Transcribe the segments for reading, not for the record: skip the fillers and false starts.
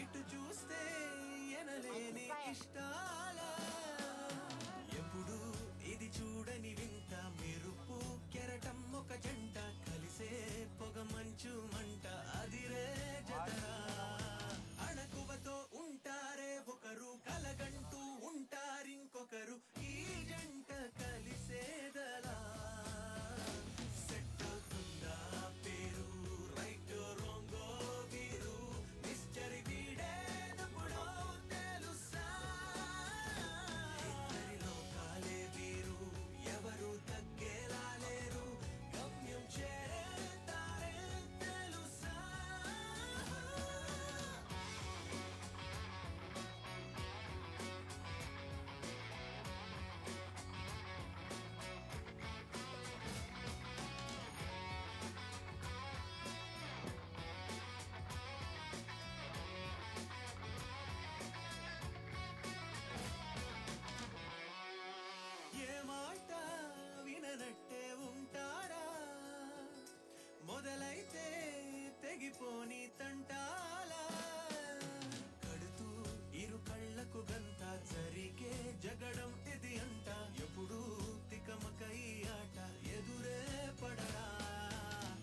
ఇటు చూస్తే ఎనలేని ఇష్టాల ఎప్పుడు ఇది చూడని వింత మెరుపు కెరటం ఒక జంట కలిసే పొగ మంచు మంట అదిరే జతరా అణకువతో ఉంటారే ఒకరు కలగంటూ ఉంటారింకొకరు ఈ జంట కలిసేదలా సెట్ అవుతుందా పేరు రైట్ రాంగో వీరు మిస్టరీ వీడేనప్పుడో తెలుసా ఇద్దరి లోకాలే వీరు ఎవరు తగ్గేలా లేరు గమ్యం చేరేతారే తెలుసా ఏ మాట విననట్టే ఉంటారా మొదలైతే తెగిపోని తంటాలా కడుతూ ఇరు కళ్ళకు గంత జరిగే జగడం ఇది అంట ఎప్పుడు తికమక ఈ ఆట ఎదురే పడరా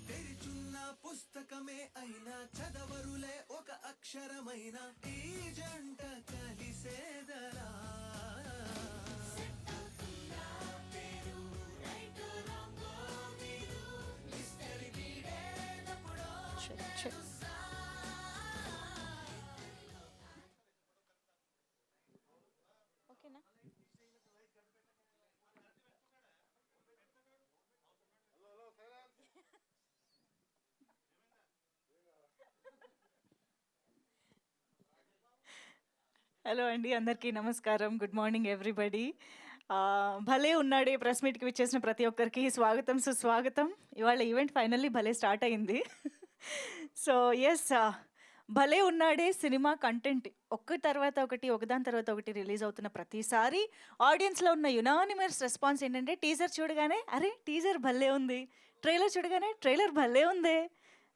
తెరిచున్న పుస్తకమే అయినా చదవరులే ఒక అక్షరమైన ఈ జంట కలిసేదరా ఓకేనా? హలో అండి, అందరికీ నమస్కారం. Good morning everybody. భలే ఉన్నాడే ప్రెస్ మీట్కి విచ్చేసిన ప్రతి ఒక్కరికి స్వాగతం, సుస్వాగతం. ఇవాళ ఈవెంట్ ఫైనల్లీ భలే స్టార్ట్ అయింది. సో ఎస్, భలే ఉన్నాడే సినిమా కంటెంట్ ఒక్క తర్వాత ఒకటి, ఒకదాని తర్వాత ఒకటి రిలీజ్ అవుతున్న ప్రతిసారి ఆడియన్స్లో ఉన్న యునానిమస్ రెస్పాన్స్ ఏంటంటే, టీజర్ చూడగానే అరే టీజర్ భలే ఉంది, ట్రైలర్ చూడగానే ట్రైలర్ భలే ఉంది,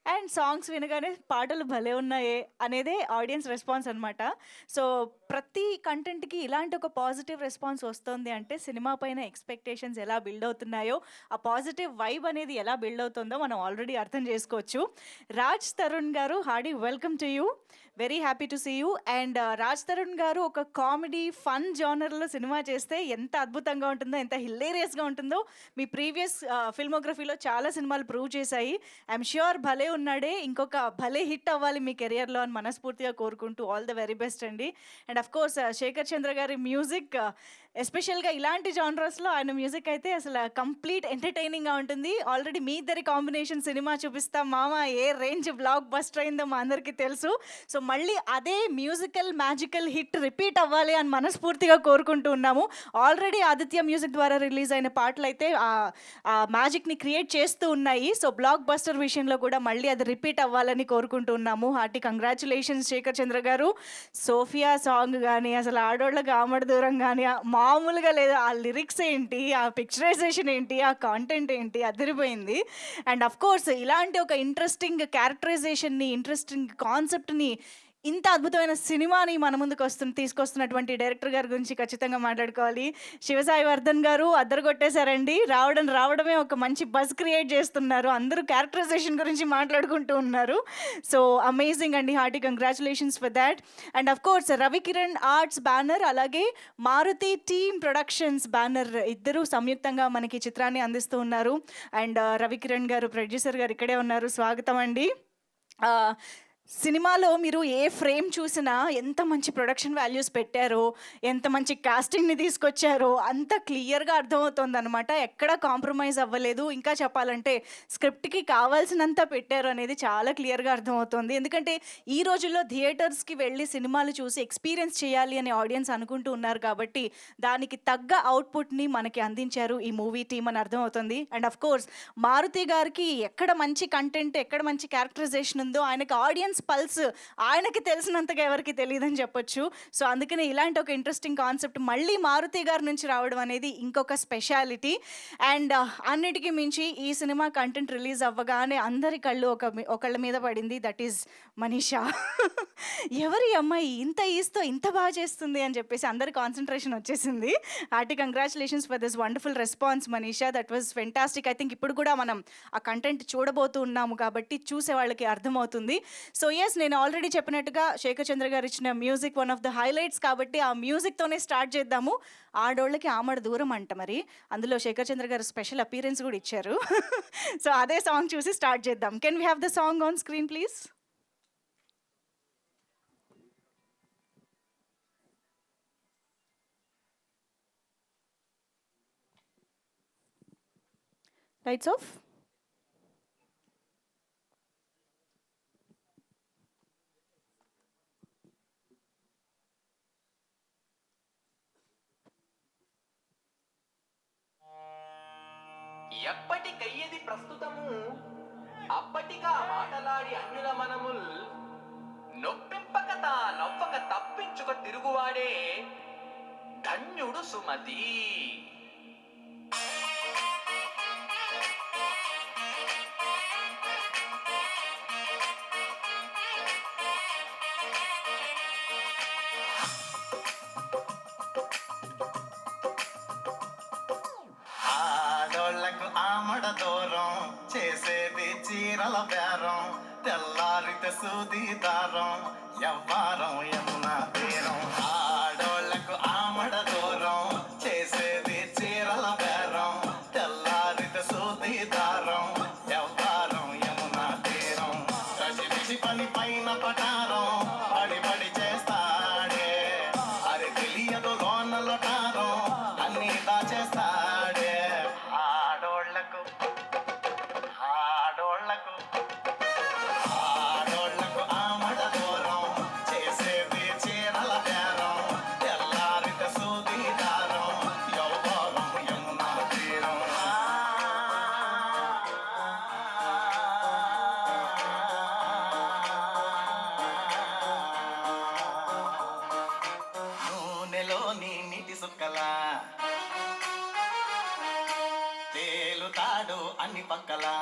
అండ్ సాంగ్స్ వినగానే పాటలు భలే ఉన్నాయే అనేదే ఆడియన్స్ రెస్పాన్స్ అనమాట. సో ప్రతి కంటెంట్కి ఇలాంటి ఒక పాజిటివ్ రెస్పాన్స్ వస్తుంది అంటే సినిమా పైన ఎక్స్పెక్టేషన్స్ ఎలా బిల్డ్ అవుతున్నాయో, ఆ పాజిటివ్ వైబ్ అనేది ఎలా బిల్డ్ అవుతుందో మనం ఆల్రెడీ అర్థం చేసుకోవచ్చు. రాజ్ తరుణ్ గారు, hearty welcome to you. Very happy to see you. And Raj Tarun గారు ఒక కామెడీ ఫన్ జానర్లో సినిమా చేస్తే ఎంత అద్భుతంగా ఉంటుందో, ఎంత హిల్లేరియస్గా ఉంటుందో మీ ప్రీవియస్ ఫిల్మోగ్రఫీలో చాలా సినిమాలు ప్రూవ్ చేశాయి. ఐఎమ్ ష్యూర్ భలే ఉన్నాడే ఇంకొక భలే హిట్ అవ్వాలి మీ కెరియర్లో అని మనస్ఫూర్తిగా కోరుకుంటూ ఆల్ ద వెరీ బెస్ట్ అండి. అండ్ అఫ్ కోర్స్ శేఖర్ చంద్ర గారి మ్యూజిక్, ఎస్పెషల్గా ఇలాంటి జానరస్లో ఆయన మ్యూజిక్ అయితే అసలు కంప్లీట్ ఎంటర్టైనింగ్గా ఉంటుంది. ఆల్రెడీ మీ ఇద్దరి కాంబినేషన్ సినిమా చూపిస్తాం మామ ఏ రేంజ్ బ్లాక్ బస్టర్ అయిందో మా అందరికీ తెలుసు. సో మళ్ళీ అదే మ్యూజికల్ మ్యాజికల్ హిట్ రిపీట్ అవ్వాలి అని మనస్ఫూర్తిగా కోరుకుంటూ ఉన్నాము. ఆల్రెడీ ఆదిత్య మ్యూజిక్ ద్వారా రిలీజ్ అయిన పాటలు అయితే ఆ మ్యాజిక్ని క్రియేట్ చేస్తూ ఉన్నాయి. సో బ్లాక్ బస్టర్ విషయంలో కూడా మళ్ళీ అది రిపీట్ అవ్వాలని కోరుకుంటూ ఉన్నాము. హార్టీ కంగ్రాచులేషన్స్ శేఖర్ చంద్ర గారు. సోఫియా సాంగ్ కానీ, అసలు ఆడోళ్ళకి ఆమడ దూరం కానీ మామూలుగా లేదు. ఆ లిరిక్స్ ఏంటి, ఆ పిక్చరైజేషన్ ఏంటి, ఆ కాంటెంట్ ఏంటి, అదిరిపోయింది. అండ్ అఫ్ కోర్స్ ఇలాంటి ఒక ఇంట్రెస్టింగ్ క్యారెక్టరైజేషన్ని, ఇంట్రెస్టింగ్ కాన్సెప్ట్ని, ఇంత అద్భుతమైన సినిమాని మన ముందుకు తీసుకొస్తున్నటువంటి డైరెక్టర్ గారి గురించి ఖచ్చితంగా మాట్లాడుకోవాలి. శివసాయి వర్ధన్ గారు అద్దరగొట్టేశారండి. రావడమే ఒక మంచి బజ్ క్రియేట్ చేస్తున్నారు. అందరూ క్యారెక్టరైజేషన్ గురించి మాట్లాడుకుంటూ ఉన్నారు. సో అమేజింగ్ అండి, hearty congratulations for that. And of course Ravikiran arts banner, అలాగే మారుతి టీమ్ ప్రొడక్షన్స్ బ్యానర్ ఇద్దరు సంయుక్తంగా మనకి చిత్రాన్ని అందిస్తూ ఉన్నారు. అండ్ రవికిరణ్ గారు, ప్రొడ్యూసర్ గారు ఇక్కడే ఉన్నారు. స్వాగతం అండి. సినిమాలో మీరు ఏ ఫ్రేమ్ చూసినా ఎంత మంచి ప్రొడక్షన్ వాల్యూస్ పెట్టారో, ఎంత మంచి కాస్టింగ్ని తీసుకొచ్చారో అంత క్లియర్గా అర్థమవుతుంది అనమాట. ఎక్కడ కాంప్రమైజ్ అవ్వలేదు. ఇంకా చెప్పాలంటే స్క్రిప్ట్కి కావాల్సినంత పెట్టారు అనేది చాలా క్లియర్గా అర్థమవుతుంది. ఎందుకంటే ఈ రోజుల్లో థియేటర్స్కి వెళ్ళి సినిమాలు చూసి ఎక్స్పీరియన్స్ చేయాలి అని ఆడియన్స్ అనుకుంటూ ఉన్నారు కాబట్టి దానికి తగ్గ అవుట్పుట్ని మనకి అందించారు ఈ మూవీ టీమ్ అని అర్థమవుతుంది. అండ్ అఫ్ కోర్స్ మారుతి గారికి ఎక్కడ మంచి కంటెంట్, ఎక్కడ మంచి క్యారెక్టరైజేషన్ ఉందో ఆయనకి ఆడియన్స్ పల్స్ ఆయనకి తెలిసినంతగా ఎవరికి తెలియదని చెప్పొచ్చు. సో అందుకనే ఇలాంటి ఒక ఇంట్రెస్టింగ్ కాన్సెప్ట్ మళ్ళీ మారుతి గారి నుంచి రావడం అనేది ఇంకొక స్పెషాలిటీ. అండ్ అన్నిటికీ మించి ఈ సినిమా కంటెంట్ రిలీజ్ అవ్వగానే అందరి కళ్ళు ఒకళ్ళ మీద పడింది, దట్ ఈస్ మనీషా. ఎవరి అమ్మాయి ఇంత ఈస్తో ఇంత బాగా చేస్తుంది అని చెప్పేసి అందరి కాన్సన్ట్రేషన్ వచ్చేసింది. Hearty congratulations for this wonderful response Manisha, that was fantastic. I think ఇప్పుడు కూడా మనం ఆ కంటెంట్ చూడబోతూ ఉన్నాము కాబట్టి చూసే వాళ్ళకి అర్థమవుతుంది. సో ఎస్, నేను ఆల్రెడీ చెప్పినట్టుగా శేఖర్ చంద్ర గారు ఇచ్చిన music one of the highlights కాబట్టి ఆ మ్యూజిక్తోనే స్టార్ట్ చేద్దాము. ఆడోళ్ళకి ఆమడ దూరం అంట, మరి అందులో శేఖర్ చంద్ర గారు స్పెషల్ అపీరెన్స్ కూడా ఇచ్చారు. సో అదే సాంగ్ చూసి స్టార్ట్ చేద్దాం. Can we have the song on screen please? Lights off. ఎప్పటికయ్యేది ప్రస్తుతము అప్పటిగా మాటలాడి అన్యుల మనముల్ నొప్పింపక తా నవ్వక తప్పించుక తిరుగువాడే ధన్యుడు సుమతి. ఆడోళ్లకు ఆమడ దూరం చేసేది చీరల బేరం, తెల్లారితే సూది దారం, ఎవ్వారం యమునా తీరం. ఆడోళ్లకు ఆమడ దూరం చేసేది చీరల బేరం, తెల్లారితే సూది దారం, ఎవ్వారం యమునా తీరం. కసిపిసి పని పైన పటారం పడి పడి చేస్తాడే, అది తెలియదు లోన లొటారం అన్ని దాచేస్తాడే. ఆడోళ్లకు ఆమడ దూరం చేసేది చీరల బేరం, తెల్లారితే సూది దారం, యవ్వారం యమునా తీరం. నూనెలోని నీటి సుక్కలా తేలుతాడు అన్ని పక్కలా,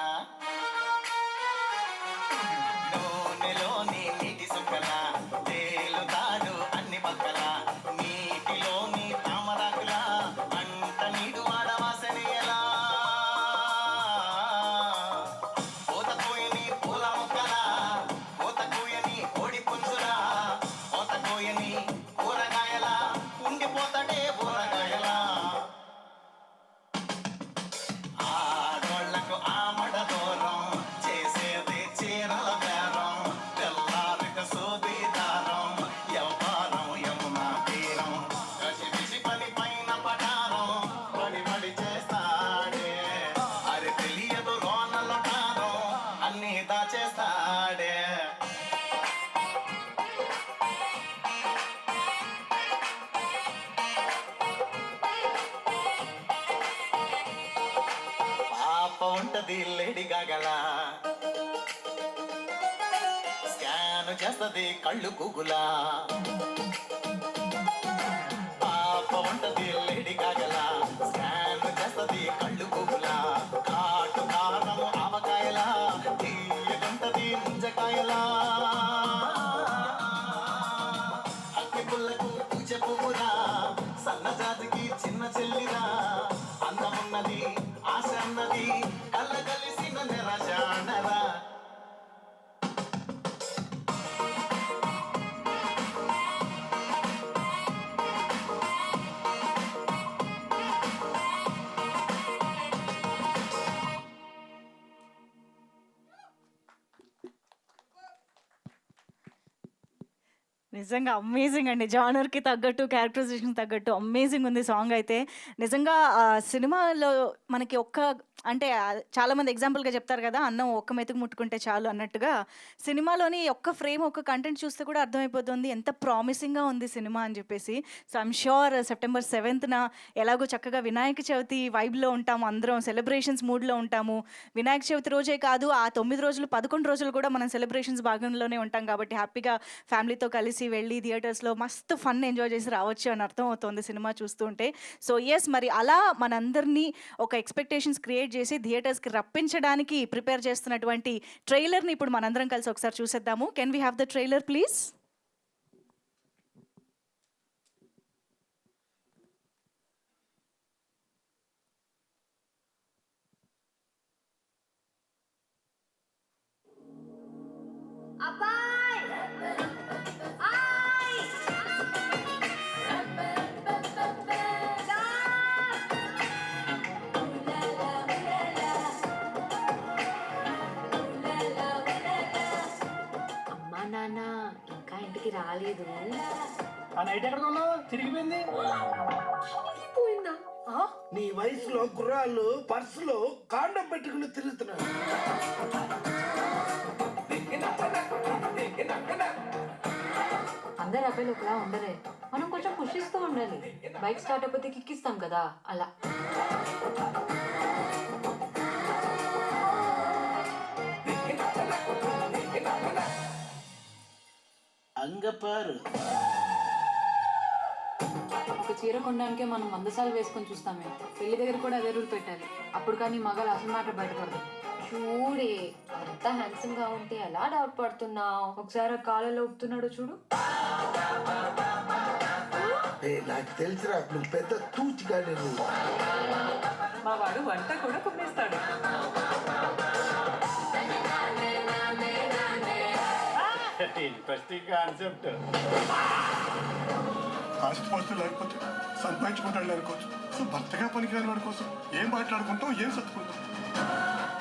నూనెలోని నీటి సుక్కలా తేలుతాడు అన్ని పక్కలా, నీటిలోని తామరాకులా అంట నీడు వాడవాసని ఎలా, పూత కోయని పూల మొక్కలా పూత కోయని కోడి పుంజులా, పూత కోయని కూరగాయలా ఉండిపోతాడే ఊరగాయలా. ఆడోళ్లకు ఆమడ దూరం చేసేది చీరల బేరం, తెల్లారిక సూది దారం, యవ్వారం యమునా తీరం. కసిపిసి పని పైన పటారం పడి పడి చేస్తాడే, అది తెలియదు లోన లొటారం అన్ని దాచేస్తాడే. పాప ఉంటది లేడీ గాగలా, స్కాన్ చేస్తది కళ్ళు గూగులా. పాప ఉంటది లేడీ గాగలా, స్కాన్ చేస్తది కళ్ళు గూగులా. కాటు కారము ఆవకాయలా తీయగుంటది ముంజకాయలా, అక్కి పుల్లకు పూజ పువ్వురా, సన్నజాతికి చిన్న చెల్లిరా. అందమున్నది ఆశ అన్నది కలగలిసిన నిరజానరా. నిజంగా అమేజింగ్ అండి. జానర్‌కి తగ్గట్టు, క్యారెక్టరైజేషన్‌కి తగ్గట్టు అమేజింగ్ ఉంది సాంగ్ అయితే. నిజంగా సినిమాలో మనకి అంటే చాలామంది ఎగ్జాంపుల్‌గా చెప్తారు కదా! అన్నం ఒక్క మెతుకు ముట్టుకుంటే చాలు అన్నట్టుగా, సినిమాలోని ఒక్క ఫ్రేమ్, ఒక్క కంటెంట్ చూస్తే కూడా అర్థమైపోతుంది ఎంత ప్రామిసింగ్‌గా ఉంది సినిమా అని చెప్పేసి. సో, ఐయామ్ ష్యూర్ సెప్టెంబర్ 7థ్‌న ఎలాగో చక్కగా వినాయక చవితి వైబ్‌లో ఉంటాము అందరం. సెలబ్రేషన్స్ మూడ్‌లో ఉంటాము. వినాయక చవితి రోజే కాదు, ఆ 9 రోజులు, 11 రోజులు కూడా మనం సెలబ్రేషన్స్ భాగంలోనే ఉంటాం కాబట్టి హ్యాపీగా ఫ్యామిలీతో కలిసి వెళ్ళి థియేటర్స్‌లో మస్తు ఫన్ ఎంజాయ్ చేసి రావచ్చు అని అర్థమవుతోంది సినిమా చూస్తూ ఉంటే. సో, యెస్, మరి అలా మనందరినీ ఒక ఎక్స్‌పెక్టేషన్స్ క్రియేట్ చేసి థియేటర్స్‌కి రప్పించడానికి ప్రిపేర్ చేస్తున్నటువంటి ట్రైలర్‌ని ఇప్పుడు మనందరం కలిసి ఒకసారి చూసేద్దాము. Can we have the trailer please? అబ్బాయ్ ఆయ్ అమ్మా నాన్న ఇంకా ఇంటికి రాలేదు. ఆ నైట్ ఎక్కడ కొన్నావు? చిరిగిపోయింది. పోయిందా? నీ వయసులో కుర్రాళ్ళు పర్సులో కాండం పెట్టుకుని తిరుగుతున్నారు. అందరు అబ్బాయిలు ఒకలా ఉండరే, మనం కొంచెం పుషిస్తూ ఉండాలి. బైక్ స్టార్ట్ అయిపోతే కిక్కిస్తాం కదా, అలా. అంగపారు ఒక చీర కొనడానికే మనం 100 సార్లు వేసుకొని చూస్తామే. పెళ్లి దగ్గర కూడా అదే రూల్ పెట్టాలి. అప్పుడు కానీ మగాళ్ళు అసలు మాట బయటపడదు. చూడే అంత హ్యాండ్సమ్ గా ఉంటే ఎలా డౌట్ పడుతున్నావు? ఒకసారి ఆ కాలలో ఊపుతున్నాడు చూడు. నాకు తెలుసురా, నువ్వు పెద్ద తూచిగానే నువ్వు. మా వాడు వంట కూడా కుమ్మేస్తాడు. Interesting concept. ఆస్తిపాస్తులు లేకపోతే సంపాదించుకుంటాడు అనుకోవచ్చు. సో భర్తగా పనికిరాని వాడి కోసం ఏం మాట్లాడుకుంటాం, ఏం సత్తుకుంటాం.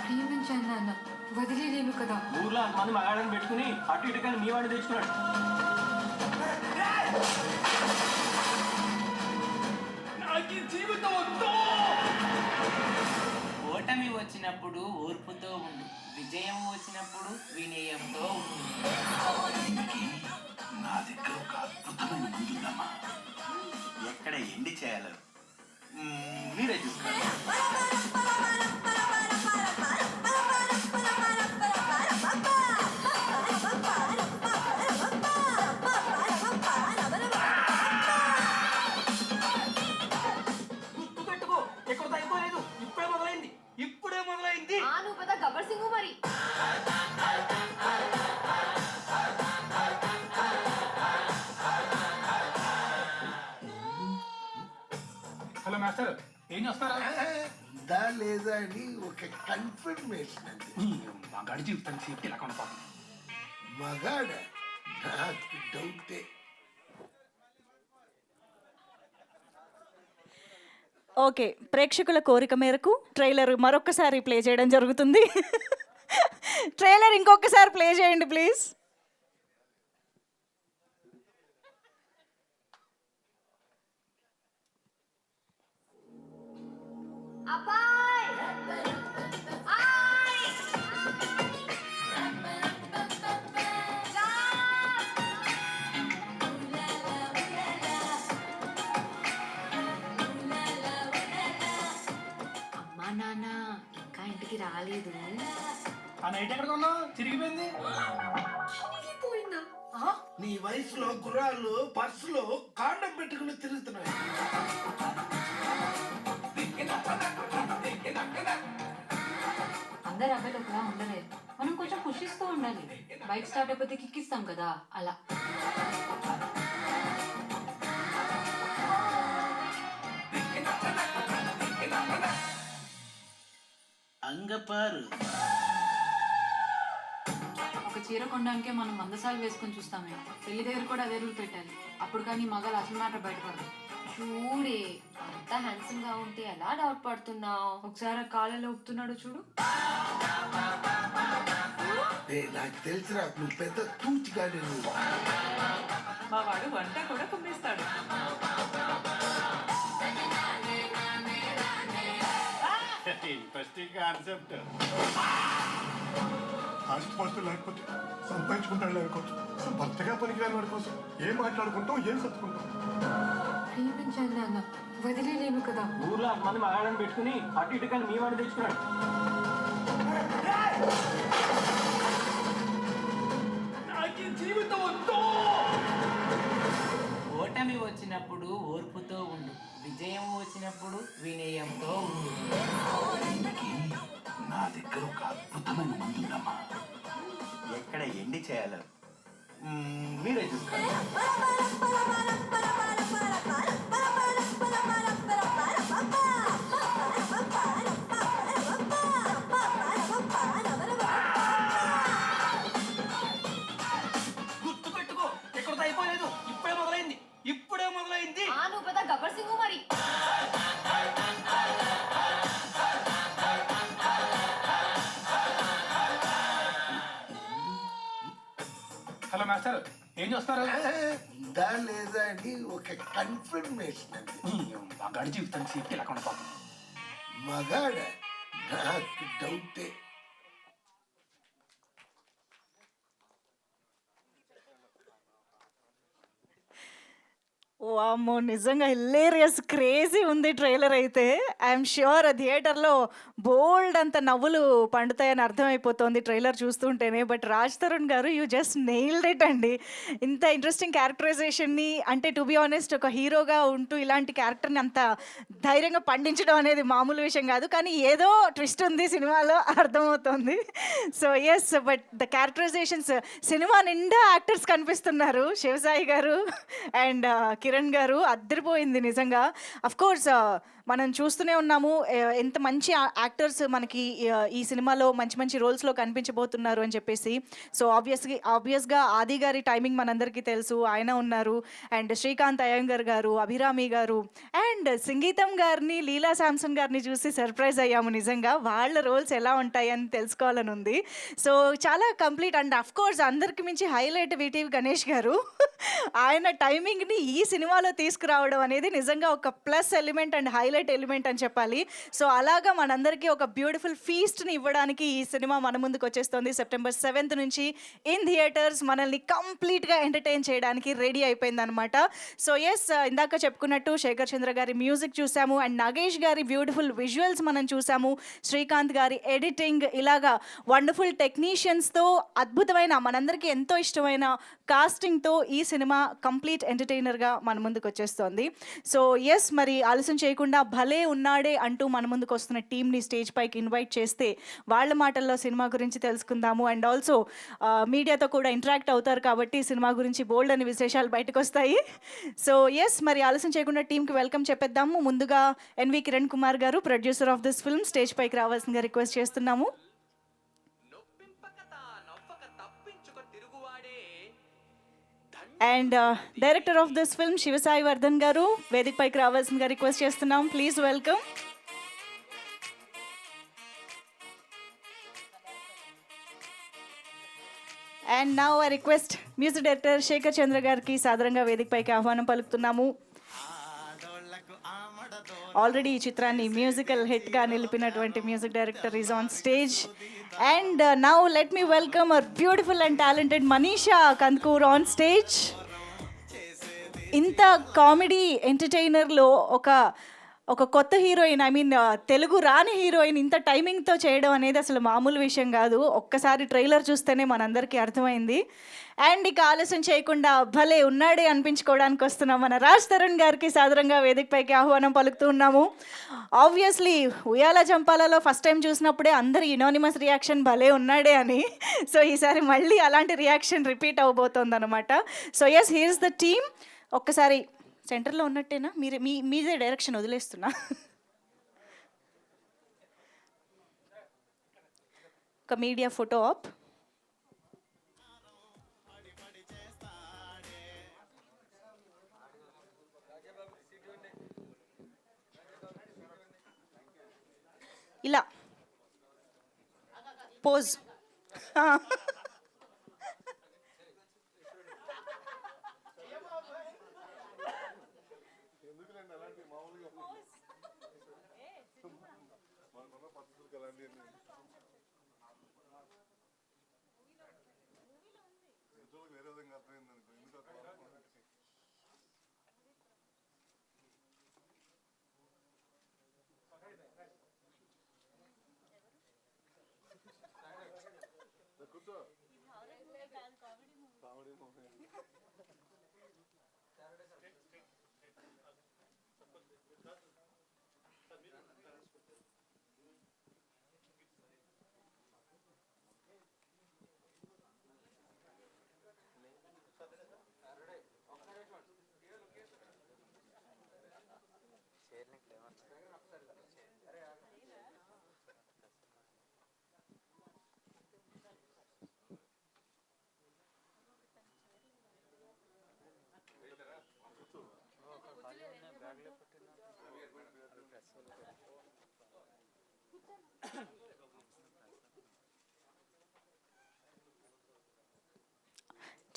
ప్రేమించాను నాన్న, వదిలేను కదా. ఊర్లో అంతమంది మగాడని పెట్టుకుని అటు ఇటు కానీ మీ వాడిని తెచ్చుకున్నాడు. ఓటమి వచ్చినప్పుడు ఓర్పుతో ఉండు, విజయం వచ్చినప్పుడు వినయంతో ఉండు. నా దగ్గర ఒక అద్భుతమైన మందుందమ్మా. ఎక్కడ ఎండి చేయాలో మీరే చూసుకోండి. గుర్తు పెట్టుకో, ఎక్కడ అయిపోలేదు. ఇప్పుడే మొదలైంది. నువ్వు పెద్ద గబ్బర్ సింగు మరి. హలో మాస్టర్, ఏం చేస్తారా? ఉందా లేదా అని ఒక కన్ఫర్మేషన్ అండి. మగాడి జీవితానికి సేఫ్టీ ఎలా కొనపాలి? మగాడ నాకు డౌటే. ఓకే, ప్రేక్షకుల కోరిక మేరకు ట్రైలర్ మరొకసారి ప్లే చేయడం జరుగుతుంది. ట్రైలర్ ఇంకొకసారి ప్లే చేయండి ప్లీజ్. అబ్బాయ్ ఆయ్ అమ్మా నాన్న ఇంకా ఇంటికి రాలేదు. ఆ నైట్ ఎక్కడ కొన్నావు? చిరిగిపోయింది. పోయిందా? నీ వయసులో కుర్రాళ్ళు పర్సులో కాండం పెట్టుకుని తిరుగుతున్నారు. అందరు అబ్బాయిలు ఒకలా ఉండరే, మనం కొంచెం పుషిస్తూ ఉండాలి. బైక్ స్టార్ట్ అయిపోతే కిక్కిస్తాం కదా, అలా. అంగపారు ఒక చీర కొనడానికే మనం 100 సార్లు వేసుకొని చూస్తామే. పెళ్లి దగ్గర కూడా అదే రూల్ పెట్టాలి. అప్పుడు కానీ మగాళ్ళు అసలు మాట బయటపడదు. చూడే అంత హ్యాండ్సమ్ గా ఉంటే ఎలా డౌట్ పడుతున్నావు? ఒకసారి ఆ కాలలో ఊపుతున్నాడు చూడు. అరే నాకు తెలిసిరా నువ్వు పెద్ద తూచిగాడి నువ్వు. మా వాడు వంట కూడా కుమ్మేస్తాడు. Interesting concept. ఆస్తిపాస్తులు లేకపోతే సంపాదించుకుంటాడు అనుకోవచ్చు. అసలు భర్తగా పనికిరాని వాడి కోసం ఏం మాట్లాడుకుంటాం, ఏం సర్దుకుంటాం. ప్రేమించాను నాన్న, వదిలేలేను కదా. ఊర్లో అంతమంది మగాళ్ళని పెట్టుకుని అటు ఇటు కానీ మీ వాడిని తెచ్చుకున్నాడు. నాకు ఈ జీవితం వద్దు. ఓటమి వచ్చినప్పుడు ఓర్పుతో ఉండు, విజయం వచ్చినప్పుడు వినయంతో ఉండు. దీనికి నా దగ్గర ఒక అద్భుతమైన మందు ఉందమ్మా. ఎక్కడ ఎండి చేయాలో మీరే చూసుకోండి. గుర్తు పెట్టుకో, ఎక్కడితో అయిపోలేదు. ఇప్పుడే మొదలైంది. నువ్వు పెద్ద గబ్బర్ సింగు మరి. హలో మాస్టర్, ఏం చేస్తున్నారు? ఉందా లేదా అని ఒక కన్ఫర్మేషన్ అండి. మగాడి జీవితానికి సేఫ్టీ లేకుండా పోతుంది. మగాడ నాకు డౌటే. వామ్మో! నిజంగా హిల్లేరియస్ క్రేజీ ఉంది ట్రైలర్ అయితే. ఐఎమ్ ష్యూర్ ఆ థియేటర్‌లో బోల్డ్ అంత నవ్వులు పండుతాయని అర్థమైపోతోంది ట్రైలర్ చూస్తుంటేనే. బట్ రాజ్ తరుణ్ గారు యూ జస్ట్ నెయిల్డ్ ఇట్ అండి. ఇంత ఇంట్రెస్టింగ్ క్యారెక్టరైజేషన్‌ని అంటే టు బీ ఆనెస్ట్ ఒక హీరోగా ఉంటూ ఇలాంటి క్యారెక్టర్‌ని అంత ధైర్యంగా పండించడం అనేది మామూలు విషయం కాదు. కానీ ఏదో ట్విస్ట్ ఉంది సినిమాలో అర్థమవుతోంది. So yes, but the characterisations cinema నిండా యాక్టర్స్ కనిపిస్తున్నారు. శివసాయి గారు అండ్ కిరణ్ గారు అద్దరిపోయింది నిజంగా. అఫ్కోర్స్ మనం చూస్తూనే ఉన్నాము ఎంత మంచి యాక్టర్స్ మనకి ఈ సినిమాలో మంచి మంచి రోల్స్లో కనిపించబోతున్నారు అని చెప్పేసి. సో ఆబ్వియస్గా ఆది గారి టైమింగ్ మనందరికీ తెలుసు, ఆయన ఉన్నారు. అండ్ శ్రీకాంత్ అయ్యంగర్ గారు, అభిరామి గారు అండ్ సంగీతం గారిని, లీలా శాంసన్ గారిని చూసి సర్ప్రైజ్ అయ్యాము నిజంగా. వాళ్ళ రోల్స్ ఎలా ఉంటాయి అని తెలుసుకోవాలని ఉంది. సో చాలా కంప్లీట్. అండ్ అఫ్కోర్స్ అందరికి మించి హైలైట్ వీటీవీ గణేష్ గారు ఆయన టైమింగ్ని ఈ సినిమాలో తీసుకురావడం అనేది నిజంగా ఒక plus element and highlight element అని చెప్పాలి. సో అలాగా మనందరికీ ఒక బ్యూటిఫుల్ ఫీస్ట్ని ఇవ్వడానికి ఈ సినిమా మన ముందుకు వచ్చేస్తుంది. September 7th నుంచి ఇన్ థియేటర్స్ మనల్ని కంప్లీట్గా ఎంటర్టైన్ చేయడానికి రెడీ అయిపోయిందనమాట. సో ఎస్, ఇందాక చెప్పుకున్నట్టు శేఖర్ చంద్ర గారి మ్యూజిక్ చూసాము అండ్ నాగేష్ గారి బ్యూటిఫుల్ విజువల్స్ మనం చూసాము. శ్రీకాంత్ గారి ఎడిటింగ్, ఇలాగా వండర్ఫుల్ టెక్నీషియన్స్తో అద్భుతమైన మనందరికీ ఎంతో ఇష్టమైన కాస్టింగ్తో ఈ సినిమా కంప్లీట్ ఎంటర్టైనర్గా మన ముందుకు వచ్చేస్తుంది. సో ఎస్, మరి ఆలస్యం చేయకుండా భలే ఉన్నాడే అంటూ మన ముందుకు వస్తున్న టీమ్ని స్టేజ్ పైకి ఇన్వైట్ చేస్తే వాళ్ళ మాటల్లో సినిమా గురించి తెలుసుకుందాము. అండ్ ఆల్సో మీడియాతో కూడా ఇంటరాక్ట్ అవుతారు కాబట్టి సినిమా గురించి బోల్డ్ అని విశేషాలు బయటకు వస్తాయి. సో ఎస్, మరి ఆలస్యం చేయకుండా టీంకి వెల్కమ్ చెప్పేద్దాము. ముందుగా ఎన్వి కిరణ్ కుమార్ గారు, producer of this film, stage పైకి రావాల్సిందిగా రిక్వెస్ట్ చేస్తున్నాము. And director of this film Shivasai Vardhan గారు వేదిక పైకి రావాల్సిందిగా రిక్వెస్ట్ చేస్తున్నాం. Please welcome. And now I request music director Shekhar Chandra గారికి సాదరంగా వేదిక పైకి ఆహ్వానం పలుకుతున్నాము. ఆల్రెడీ ఈ చిత్రాన్ని మ్యూజికల్ హిట్గా నిలిపినటువంటి music director is on stage. And now let me welcome our beautiful and talented Manisha Kandukur on stage. ఇంత కామెడీ ఎంటర్టైనర్లో ఒక కొత్త హీరోయిన్, ఐ మీన్ తెలుగు రాని హీరోయిన్ ఇంత టైమింగ్తో చేయడం అనేది అసలు మామూలు విషయం కాదు. ఒక్కసారి ట్రైలర్ చూస్తేనే మనందరికీ అర్థమైంది. అండ్ ఇక ఆలస్యం చేయకుండా భలే ఉన్నాడే అనిపించుకోవడానికి వస్తున్నాం మన రాజ్ తరుణ్ గారికి సాదరంగా వేదికపైకి ఆహ్వానం పలుకుతూ ఉన్నాము. ఆబ్వియస్లీ ఉయ్యాల జంపాలలో ఫస్ట్ టైం చూసినప్పుడే అందరి యునానిమస్ రియాక్షన్ భలే ఉన్నాడే అని. సో ఈసారి మళ్ళీ అలాంటి రియాక్షన్ రిపీట్ అవబోతోంది అనమాట. So yes, here's the team. ఒక్కసారి సెంటర్లో ఉన్నట్టేనా, మీదే డైరెక్షన్ వదిలేస్తున్నా. ఒక మీడియా ఫోటో ఆప్. ఇలా పోజ్.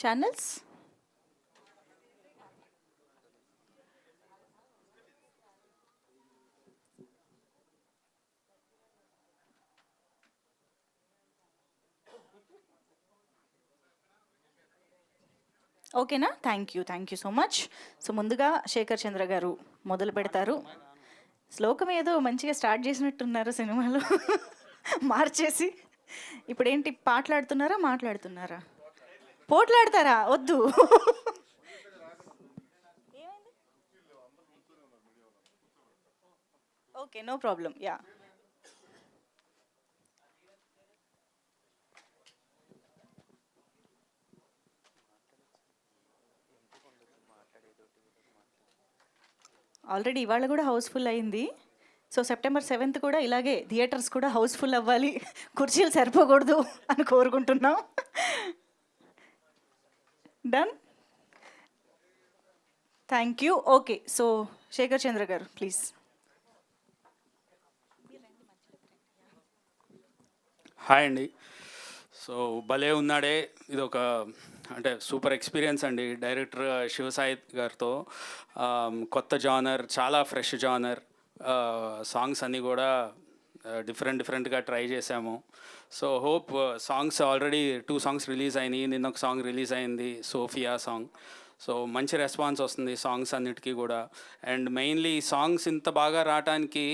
ఛానల్స్ ఓకేనా? Thank you so much. So ముందుగా శేఖర్ చంద్ర గారు మొదలు పెడతారు. శ్లోకం ఏదో మంచిగా స్టార్ట్ చేసినట్టున్నారు సినిమాలో మార్చేసి. ఇప్పుడేంటి మాట్లాడుతున్నారా? పోట్లాడతారా? వద్దు. Okay, no problem. Ya, already ఇవాళ కూడా హౌస్ఫుల్ అయింది. సో సెప్టెంబర్ 7th కూడా ఇలాగే థియేటర్స్ కూడా హౌస్ఫుల్ అవ్వాలి, కుర్చీలు సరిపోకూడదు అని కోరుకుంటున్నాం. Done, thank you. Okay, so Shekhar Chandra గారు ప్లీజ్. హాయ్ అండి. సో భలే ఉన్నాడే ఇది ఒక అంటే సూపర్ ఎక్స్పీరియన్స్ అండి. డైరెక్టర్ శివసాయి గారితో కొత్త జానర్, చాలా ఫ్రెష్ జానర్. సాంగ్స్ అన్నీ కూడా డిఫరెంట్గా ట్రై చేసాము. So hope songs already 2 songs release అయినాయి. నిన్న ఒక సాంగ్ రిలీజ్ అయింది, సోఫియా సాంగ్. సో మంచి రెస్పాన్స్ వస్తుంది సాంగ్స్ అన్నిటికీ కూడా. అండ్ మెయిన్లీ సాంగ్స్ ఇంత బాగా రావడానికి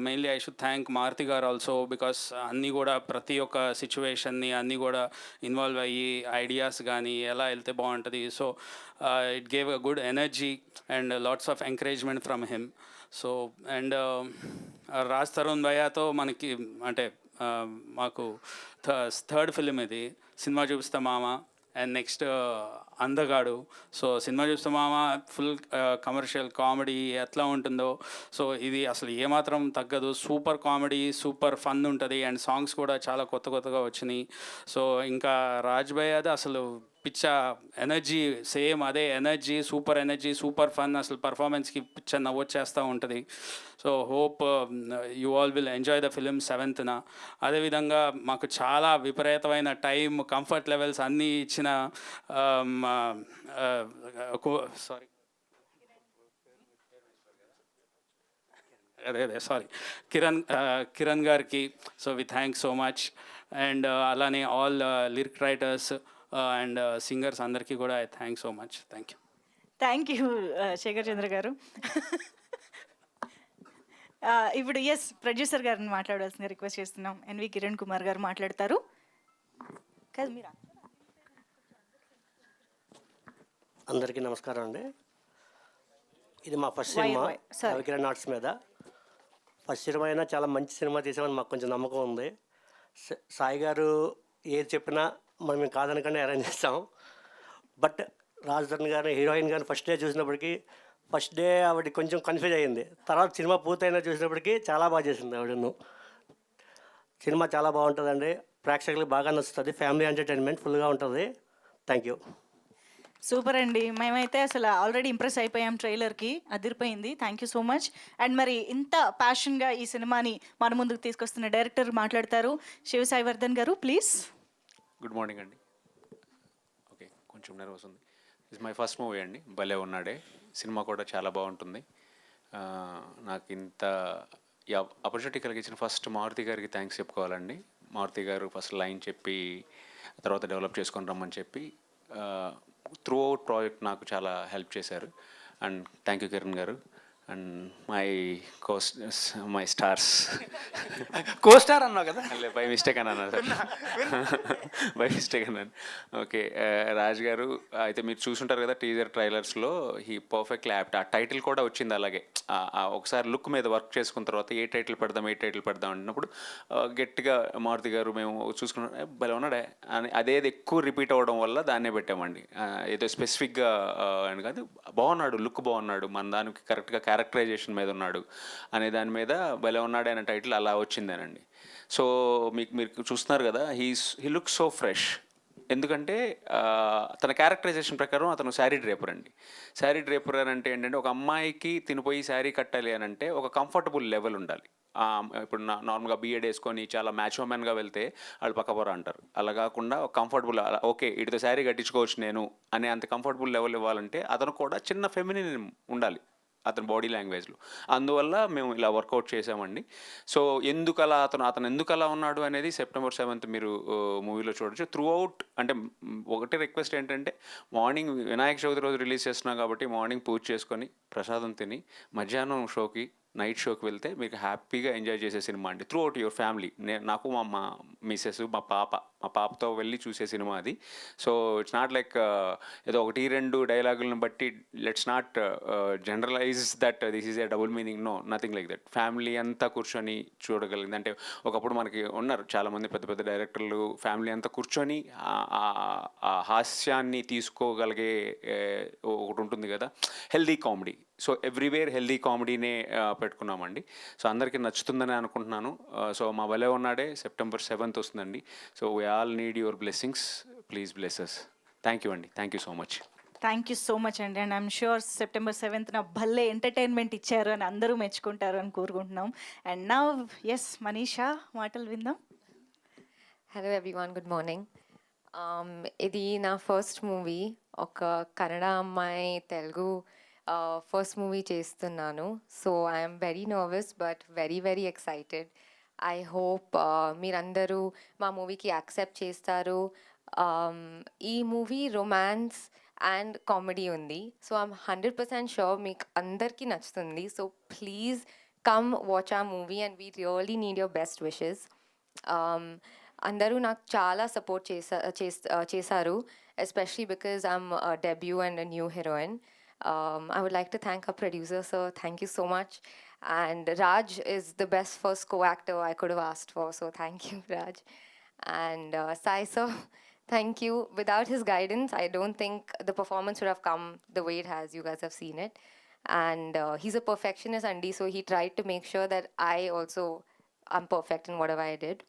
mainly I should thank Maruthi గారు ఆల్సో, బికాస్ అన్నీ కూడా ప్రతి ఒక్క సిచ్యువేషన్ని అన్నీ కూడా ఇన్వాల్వ్ అయ్యి ఐడియాస్ కానీ ఎలా వెళ్తే బాగుంటుంది. So it gave a good energy and lots of encouragement from him. So and Raj Tarun భయ్యాతో మనకి అంటే మాకు థర్డ్ ఫిలిం ఇది, సినిమా చూపిస్తా మామ. అండ్ నెక్స్ట్ అందగాడు. సో సినిమా చూస్తే మామ ఫుల్ కమర్షియల్ కామెడీ ఎట్లా ఉంటుందో సో ఇది అసలు ఏమాత్రం తగ్గదు. సూపర్ కామెడీ, సూపర్ ఫన్ ఉంటుంది. అండ్ సాంగ్స్ కూడా చాలా కొత్తగా వచ్చినాయి. సో ఇంకా రాజ్ భయ్యాది అసలు పిచ్చ ఎనర్జీ, సేమ్ అదే energy, super energy, super fun. అసలు పర్ఫార్మెన్స్కి పిచ్చ నవ్వొచ్చేస్తూ ఉంటుంది. So hope you all will enjoy the film 7th. అదేవిధంగా మాకు చాలా విపరీతమైన టైం, కంఫర్ట్ లెవెల్స్ అన్నీ ఇచ్చిన కిరణ్ గారికి so we thanks so much. And అలానే all lyric writers and singers అందరికీ కూడా I thank so much. Thank you Sekhar Chandra గారు. ఇప్పుడు ఎస్ ప్రొడ్యూసర్ గారిని మాట్లాడాల్సిందిగా రిక్వెస్ట్ చేస్తున్నాం. ఎన్వి కిరణ్ కుమార్ గారు మాట్లాడతారు. కాదు మీరా? అందరికీ నమస్కారం అండి. ఇది మా ఫస్ట్ సినిమా కిరణ్ ఆర్ట్స్ మీద. ఫస్ట్ సినిమా అయినా చాలా మంచి సినిమా తీసామని మాకు కొంచెం నమ్మకం ఉంది. సాయి గారు ఏది చెప్పినా మనం కాదనకుండా అరేంజ్ చేస్తాం. బట్ రాజధరణ్ గారిని, హీరోయిన్ గారిని ఫస్ట్ డే చూసినప్పటికీ ఫస్ట్ డే ఆవిడ కొంచెం కన్ఫ్యూజ్ అయ్యింది. తర్వాత సినిమా పూర్తయినా చూసినప్పటికీ చాలా బాగా చేసింది ఆవిడను. సినిమా చాలా బాగుంటుందండి, ప్రేక్షకులకు బాగా నచ్చుతుంది. ఫ్యామిలీ ఎంటర్టైన్మెంట్ ఫుల్గా ఉంటుంది. Thank you. సూపర్ అండి. మేమైతే అసలు ఆల్రెడీ ఇంప్రెస్ అయిపోయాం, ట్రైలర్కి అదిరిపోయింది. Thank you so much. And మరి ఇంత ప్యాషన్గా ఈ సినిమాని మన ముందుకు తీసుకొస్తున్న డైరెక్టర్ మాట్లాడతారు, శివసాయి వర్ధన్ గారు ప్లీజ్. గుడ్ మార్నింగ్ అండి. ఓకే, కొంచెం నర్వస్ ఉంది. ఇట్స్ మై ఫస్ట్ మూవీ అండి, భలే ఉన్నాడే. సినిమా కూడా చాలా బాగుంటుంది. నాకు ఇంత ఈ ఆపర్చునిటీ కలిగించిన ఫస్ట్ మారుతి గారికి థ్యాంక్స్ చెప్పుకోవాలండి. మారుతి గారు ఫస్ట్ లైన్ చెప్పి తర్వాత డెవలప్ చేసుకొని రమ్మని చెప్పి త్రూ అవుట్ ప్రాజెక్ట్ నాకు చాలా హెల్ప్ చేశారు. అండ్ థ్యాంక్ యూ కిరణ్ గారు. అండ్ మై స్టార్స్ కోస్టార్ అన్నావు కదా. బై మిస్టేక్ అన్నాను సార్, బై మిస్టేక్ అన్నాను. ఓకే, రాజ్ గారు అయితే మీరు చూసుంటారు కదా టీజర్ ట్రైలర్స్లో, హీ పర్ఫెక్ట్ యాప్ట్. ఆ టైటిల్ కూడా వచ్చింది అలాగే. ఒకసారి లుక్ మీద వర్క్ చేసుకున్న తర్వాత ఏ టైటిల్ పెడదాం అన్నప్పుడు గట్టిగా మారుతి గారు మేము చూసుకున్నాం భలే ఉన్నాడే అని అదేది ఎక్కువ రిపీట్ అవ్వడం వల్ల దాన్నే పెట్టామండి. ఏదో స్పెసిఫిక్గా అని కాదు, బాగున్నాడు, లుక్ బాగున్నాడు, మన దానికి కరెక్ట్గా క్యారెక్టరైజేషన్ మీద ఉన్నాడు అనే దాని మీద భలే ఉన్నాడు అనే టైటిల్ అలా వచ్చిందేనండి. సో మీరు చూస్తున్నారు కదా, హీ లుక్ సో ఫ్రెష్. ఎందుకంటే తన క్యారెక్టరైజేషన్ ప్రకారం అతను శారీ డ్రేపర్ అండి. శారీ డ్రేపర్ అని అంటే ఏంటంటే, ఒక అమ్మాయికి తినిపోయి శారీ కట్టాలి అని అంటే ఒక కంఫర్టబుల్ లెవెల్ ఉండాలి. ఇప్పుడు నార్మల్గా బిఎడ్ వేసుకొని చాలా మ్యాచ్మెన్గా వెళ్తే వాళ్ళు పక్కపొర అంటారు. అలా కాకుండా ఒక కంఫర్టబుల్, ఓకే వీటితో శారీ కట్టించుకోవచ్చు నేను అనే అంత కంఫర్టబుల్ లెవెల్ ఇవ్వాలంటే అతను కూడా చిన్న ఫెమినిన్ ఉండాలి అతని బాడీ లాంగ్వేజ్లో. అందువల్ల మేము ఇలా వర్కౌట్ చేసామండి. సో అతను ఎందుకు అలా ఉన్నాడు అనేది September 7th మీరు మూవీలో చూడొచ్చు. త్రూ అవుట్ అంటే ఒకటే రిక్వెస్ట్ ఏంటంటే, మార్నింగ్ వినాయక చవితి రోజు రిలీజ్ చేస్తున్నాం కాబట్టి మార్నింగ్ పూజ చేసుకొని ప్రసాదం తిని మధ్యాహ్నం షోకి నైట్ షోకి వెళ్తే మీకు హ్యాపీగా ఎంజాయ్ చేసే సినిమా అండి. Through out your family. నాకు మా మిస్సెస్ మా పాపతో వెళ్ళి చూసే సినిమా అది. సో ఇట్స్ నాట్ లైక్ ఏదో 1-2 డైలాగులను బట్టి let's not generalise that this is a double meaning. No, nothing like that. Family అంతా కూర్చొని చూడగలిగింది. అంటే ఒకప్పుడు మనకి ఉన్నారు చాలామంది పెద్ద పెద్ద డైరెక్టర్లు, ఫ్యామిలీ అంతా కూర్చొని ఆ హాస్యాన్ని తీసుకోగలిగే ఒకటి ఉంటుంది కదా, healthy comedy. So everywhere healthy కామెడీనే పెట్టుకున్నామండి. సో అందరికీ నచ్చుతుందని అనుకుంటున్నాను. సో మా భలే ఉన్నాడే September 7th వస్తుందండి. So we all need your blessings. Please bless us. Thank you అండి. Thank you so much. Thank you so much అండి. And I'm sure September 7th భలే ఎంటర్టైన్మెంట్ ఇచ్చారు అని అందరూ మెచ్చుకుంటారు అని కోరుకుంటున్నాం. అండ్ నా మనీషా మాటలు విందాం. Hello everyone, good morning. ఇది నా ఫస్ట్ మూవీ. ఒక కన్నడ అమ్మాయి తెలుగు ఫస్ట్ మూవీ చేస్తున్నాను. So I'm very nervous but very excited. I hope మీరందరూ మా మూవీకి యాక్సెప్ట్ చేస్తారు. ఈ మూవీ రొమాన్స్ అండ్ కామెడీ ఉంది. సో ఐఎమ్ 100% షూర్ మీకు అందరికీ నచ్చుతుంది. సో ప్లీజ్ కమ్ వాచ్ ఆ movie and we really need your best wishes. అందరూ నాకు చాలా సపోర్ట్ చేశారు, especially because I'm debut and new heroine. I would like to thank our producer, sir. Thank you so much. And Raj is the best first co-actor I could have asked for, so thank you, Raj. And Sai, sir, thank you. Without his guidance, I don't think the performance would have come the way it has. You guys have seen it. And he's a perfectionist, Andy, so he tried to make sure that I also am perfect in whatever I did.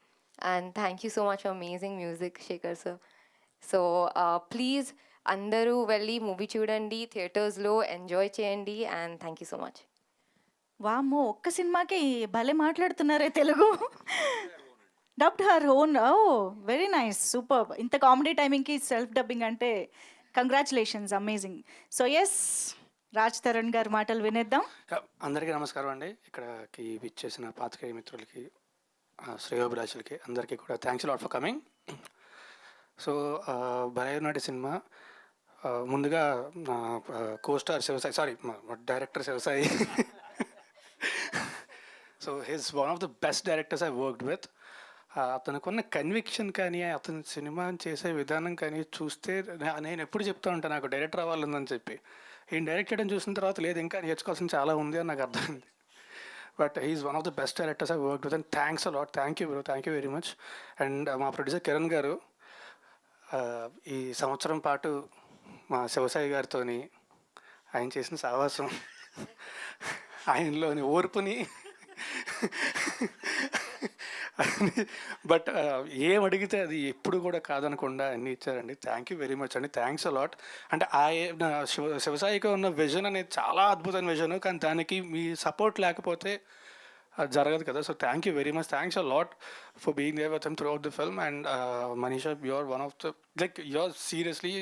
And thank you so much for amazing music, Shekhar, sir. So please, అందరూ వెళ్ళి movie చూడండి, థియేటర్స్లో enjoy చేయండి. And thank you so much. వామ్మో, ఒక్క సినిమాకి భలే మాట్లాడుతున్నారే Telugu. Dubbed her own. Oh very nice, super. ఇంత కామెడీ టైమింగ్కి సెల్ఫ్ డబ్బింగ్ అంటే congratulations, amazing. So Raj Tarun గారి మాటలు వినేద్దాం. అందరికీ నమస్కారం అండి. ఇక్కడికి విచ్చేసిన పాత్రికేయ మిత్రులకి, శ్రేయోభిలాషులకి అందరికీ కూడా thanks lot for coming. So భలే ఉన్నాడు సినిమా. ముందుగా co-star Sivasai, sorry director Sivasai. So he's one of the best directors I worked with. అతనుకున్న కన్విక్షన్ కానీ, అతను సినిమా చేసే విధానం కానీ చూస్తే నేను ఎప్పుడు చెప్తా ఉంటాను నాకు డైరెక్టర్ అవ్వాలని చెప్పి. ఈయన డైరెక్ట్ చేయడం చూసిన తర్వాత లేదు ఇంకా నేర్చుకోవాల్సిన చాలా ఉంది అని నాకు అర్థమైంది. But he's one of the best directors I worked with. And thanks a lot. Thank you bro, thank you very much. And మా ప్రొడ్యూసర్ కిరణ్ గారు ఈ సంవత్సరం పాటు మా శివసాయి గారితో ఆయన చేసిన సావాసం, ఆయనలోని ఓర్పుని, బట్ ఏం అడిగితే అది ఎప్పుడు కూడా కాదనకుండా అన్నీ ఇచ్చారండి. థ్యాంక్ యూ వెరీ మచ్ అండి. Thanks a lot. అంటే శివసాయికి ఉన్న విజన్ అనేది చాలా అద్భుతమైన విజన్, కానీ దానికి మీ సపోర్ట్ లేకపోతే అది జరగదు కదా. So thank you very much. Thanks a lot for being there with him throughout the film. And Manisha, you're one of the like you're seriously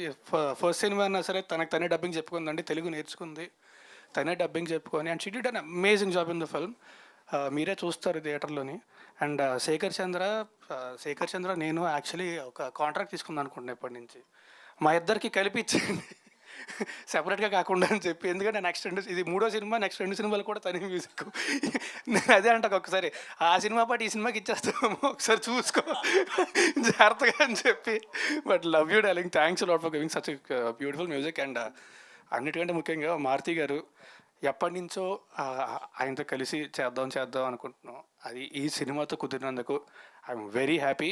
first సినిమా అయినా సరే తనే డబ్బింగ్ చెప్పుకుందండి, తెలుగు నేర్చుకుంది, తనే డబ్బింగ్ చెప్పుకొని. And she did an amazing job in the film. మీరే చూస్తారు థియేటర్లోని. And Shekhar చంద్ర నేను యాక్చువల్లీ ఒక కాంట్రాక్ట్ తీసుకుందాం అనుకుంటున్నాను ఇప్పటి నుంచి, మా ఇద్దరికి కలిపి ఇచ్చేయండి సెపరేట్గా కాకుండా అని చెప్పి. ఎందుకంటే నెక్స్ట్ ఇది 3వ సినిమా, నెక్స్ట్ 2 సినిమాలు కూడా తనే మ్యూజిక్. నేను అదే అంటాను ఒకసారి, ఆ సినిమా పాటు ఈ సినిమాకి ఇచ్చేస్తాము, ఒకసారి చూసుకో జాగ్రత్తగా అని చెప్పి. But love you darling, thanks lot for giving such beautiful music. And అన్నిటికంటే ముఖ్యంగా మారుతి గారు, ఎప్పటి నుంచో ఆయనతో కలిసి చేద్దాం అనుకుంటున్నాం. అది ఈ సినిమాతో కుదిరినందుకు ఐఎమ్ వెరీ హ్యాపీ.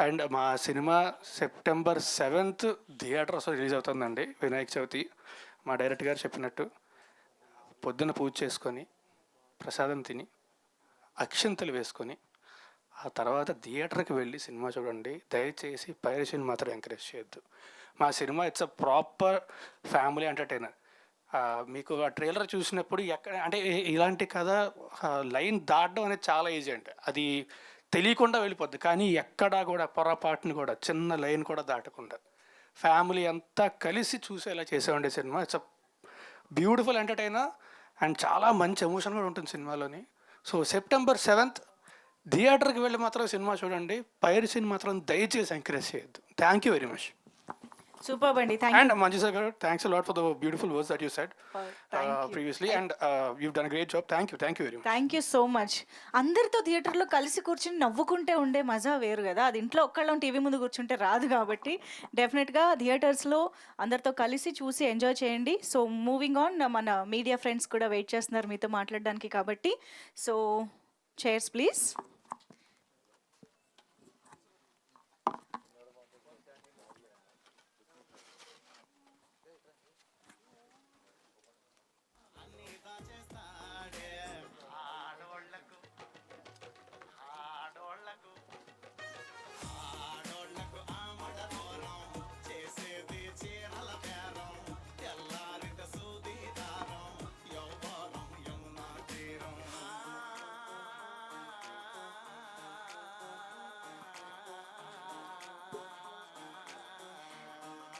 అండ్ మా సినిమా September 7th థియేటర్స్లో రిలీజ్ అవుతుందండి, వినాయక చవితి. మా డైరెక్టర్ గారు చెప్పినట్టు పొద్దున్న పూజ చేసుకొని, ప్రసాదం తిని, అక్షింతలు వేసుకొని, ఆ తర్వాత థియేటర్కి వెళ్ళి సినిమా చూడండి. దయచేసి పైరసీని మాత్రం ఎంకరేజ్ చేయొద్దు. మా cinema it's a proper family entertainer. మీకు ఆ ట్రైలర్ చూసినప్పుడు ఎక్కడ అంటే ఇలాంటి కథ లైన్ దాటడం అనేది చాలా ఈజీ అండి, అది తెలియకుండా వెళ్ళిపోద్ది. కానీ ఎక్కడా కూడా పొరపాటుని కూడా చిన్న లైన్ కూడా దాటకుండా ఫ్యామిలీ అంతా కలిసి చూసేలా చేసేవండి సినిమా. It's a beautiful entertainer and చాలా మంచి ఎమోషన్ కూడా ఉంటుంది సినిమాలోని. సో September 7th థియేటర్కి వెళ్ళి మాత్రం సినిమా చూడండి, పైరసీని మాత్రం దయచేసి ఎంకరేజ్ చేయొద్దు. Thank you very much. Super అండి, thank And Manjusa garu, thanks a lot for the beautiful words that you said previously, and you've done a great job. Thank you very much. Thank you so much. అందరితో థియేటర్లో కలిసి కూర్చుని నవ్వుకుంటే ఉండే మజా వేరు కదా, అది ఇంట్లో ఒక్కళ్ళం టీవీ ముందు కూర్చుంటే రాదు. కాబట్టి డెఫినెట్గా థియేటర్స్లో అందరితో కలిసి చూసి ఎంజాయ్ చేయండి. సో మూవింగ్ ఆన్, మన మీడియా ఫ్రెండ్స్ కూడా వెయిట్ చేస్తున్నారు మీతో మాట్లాడడానికి. కాబట్టి so chairs please.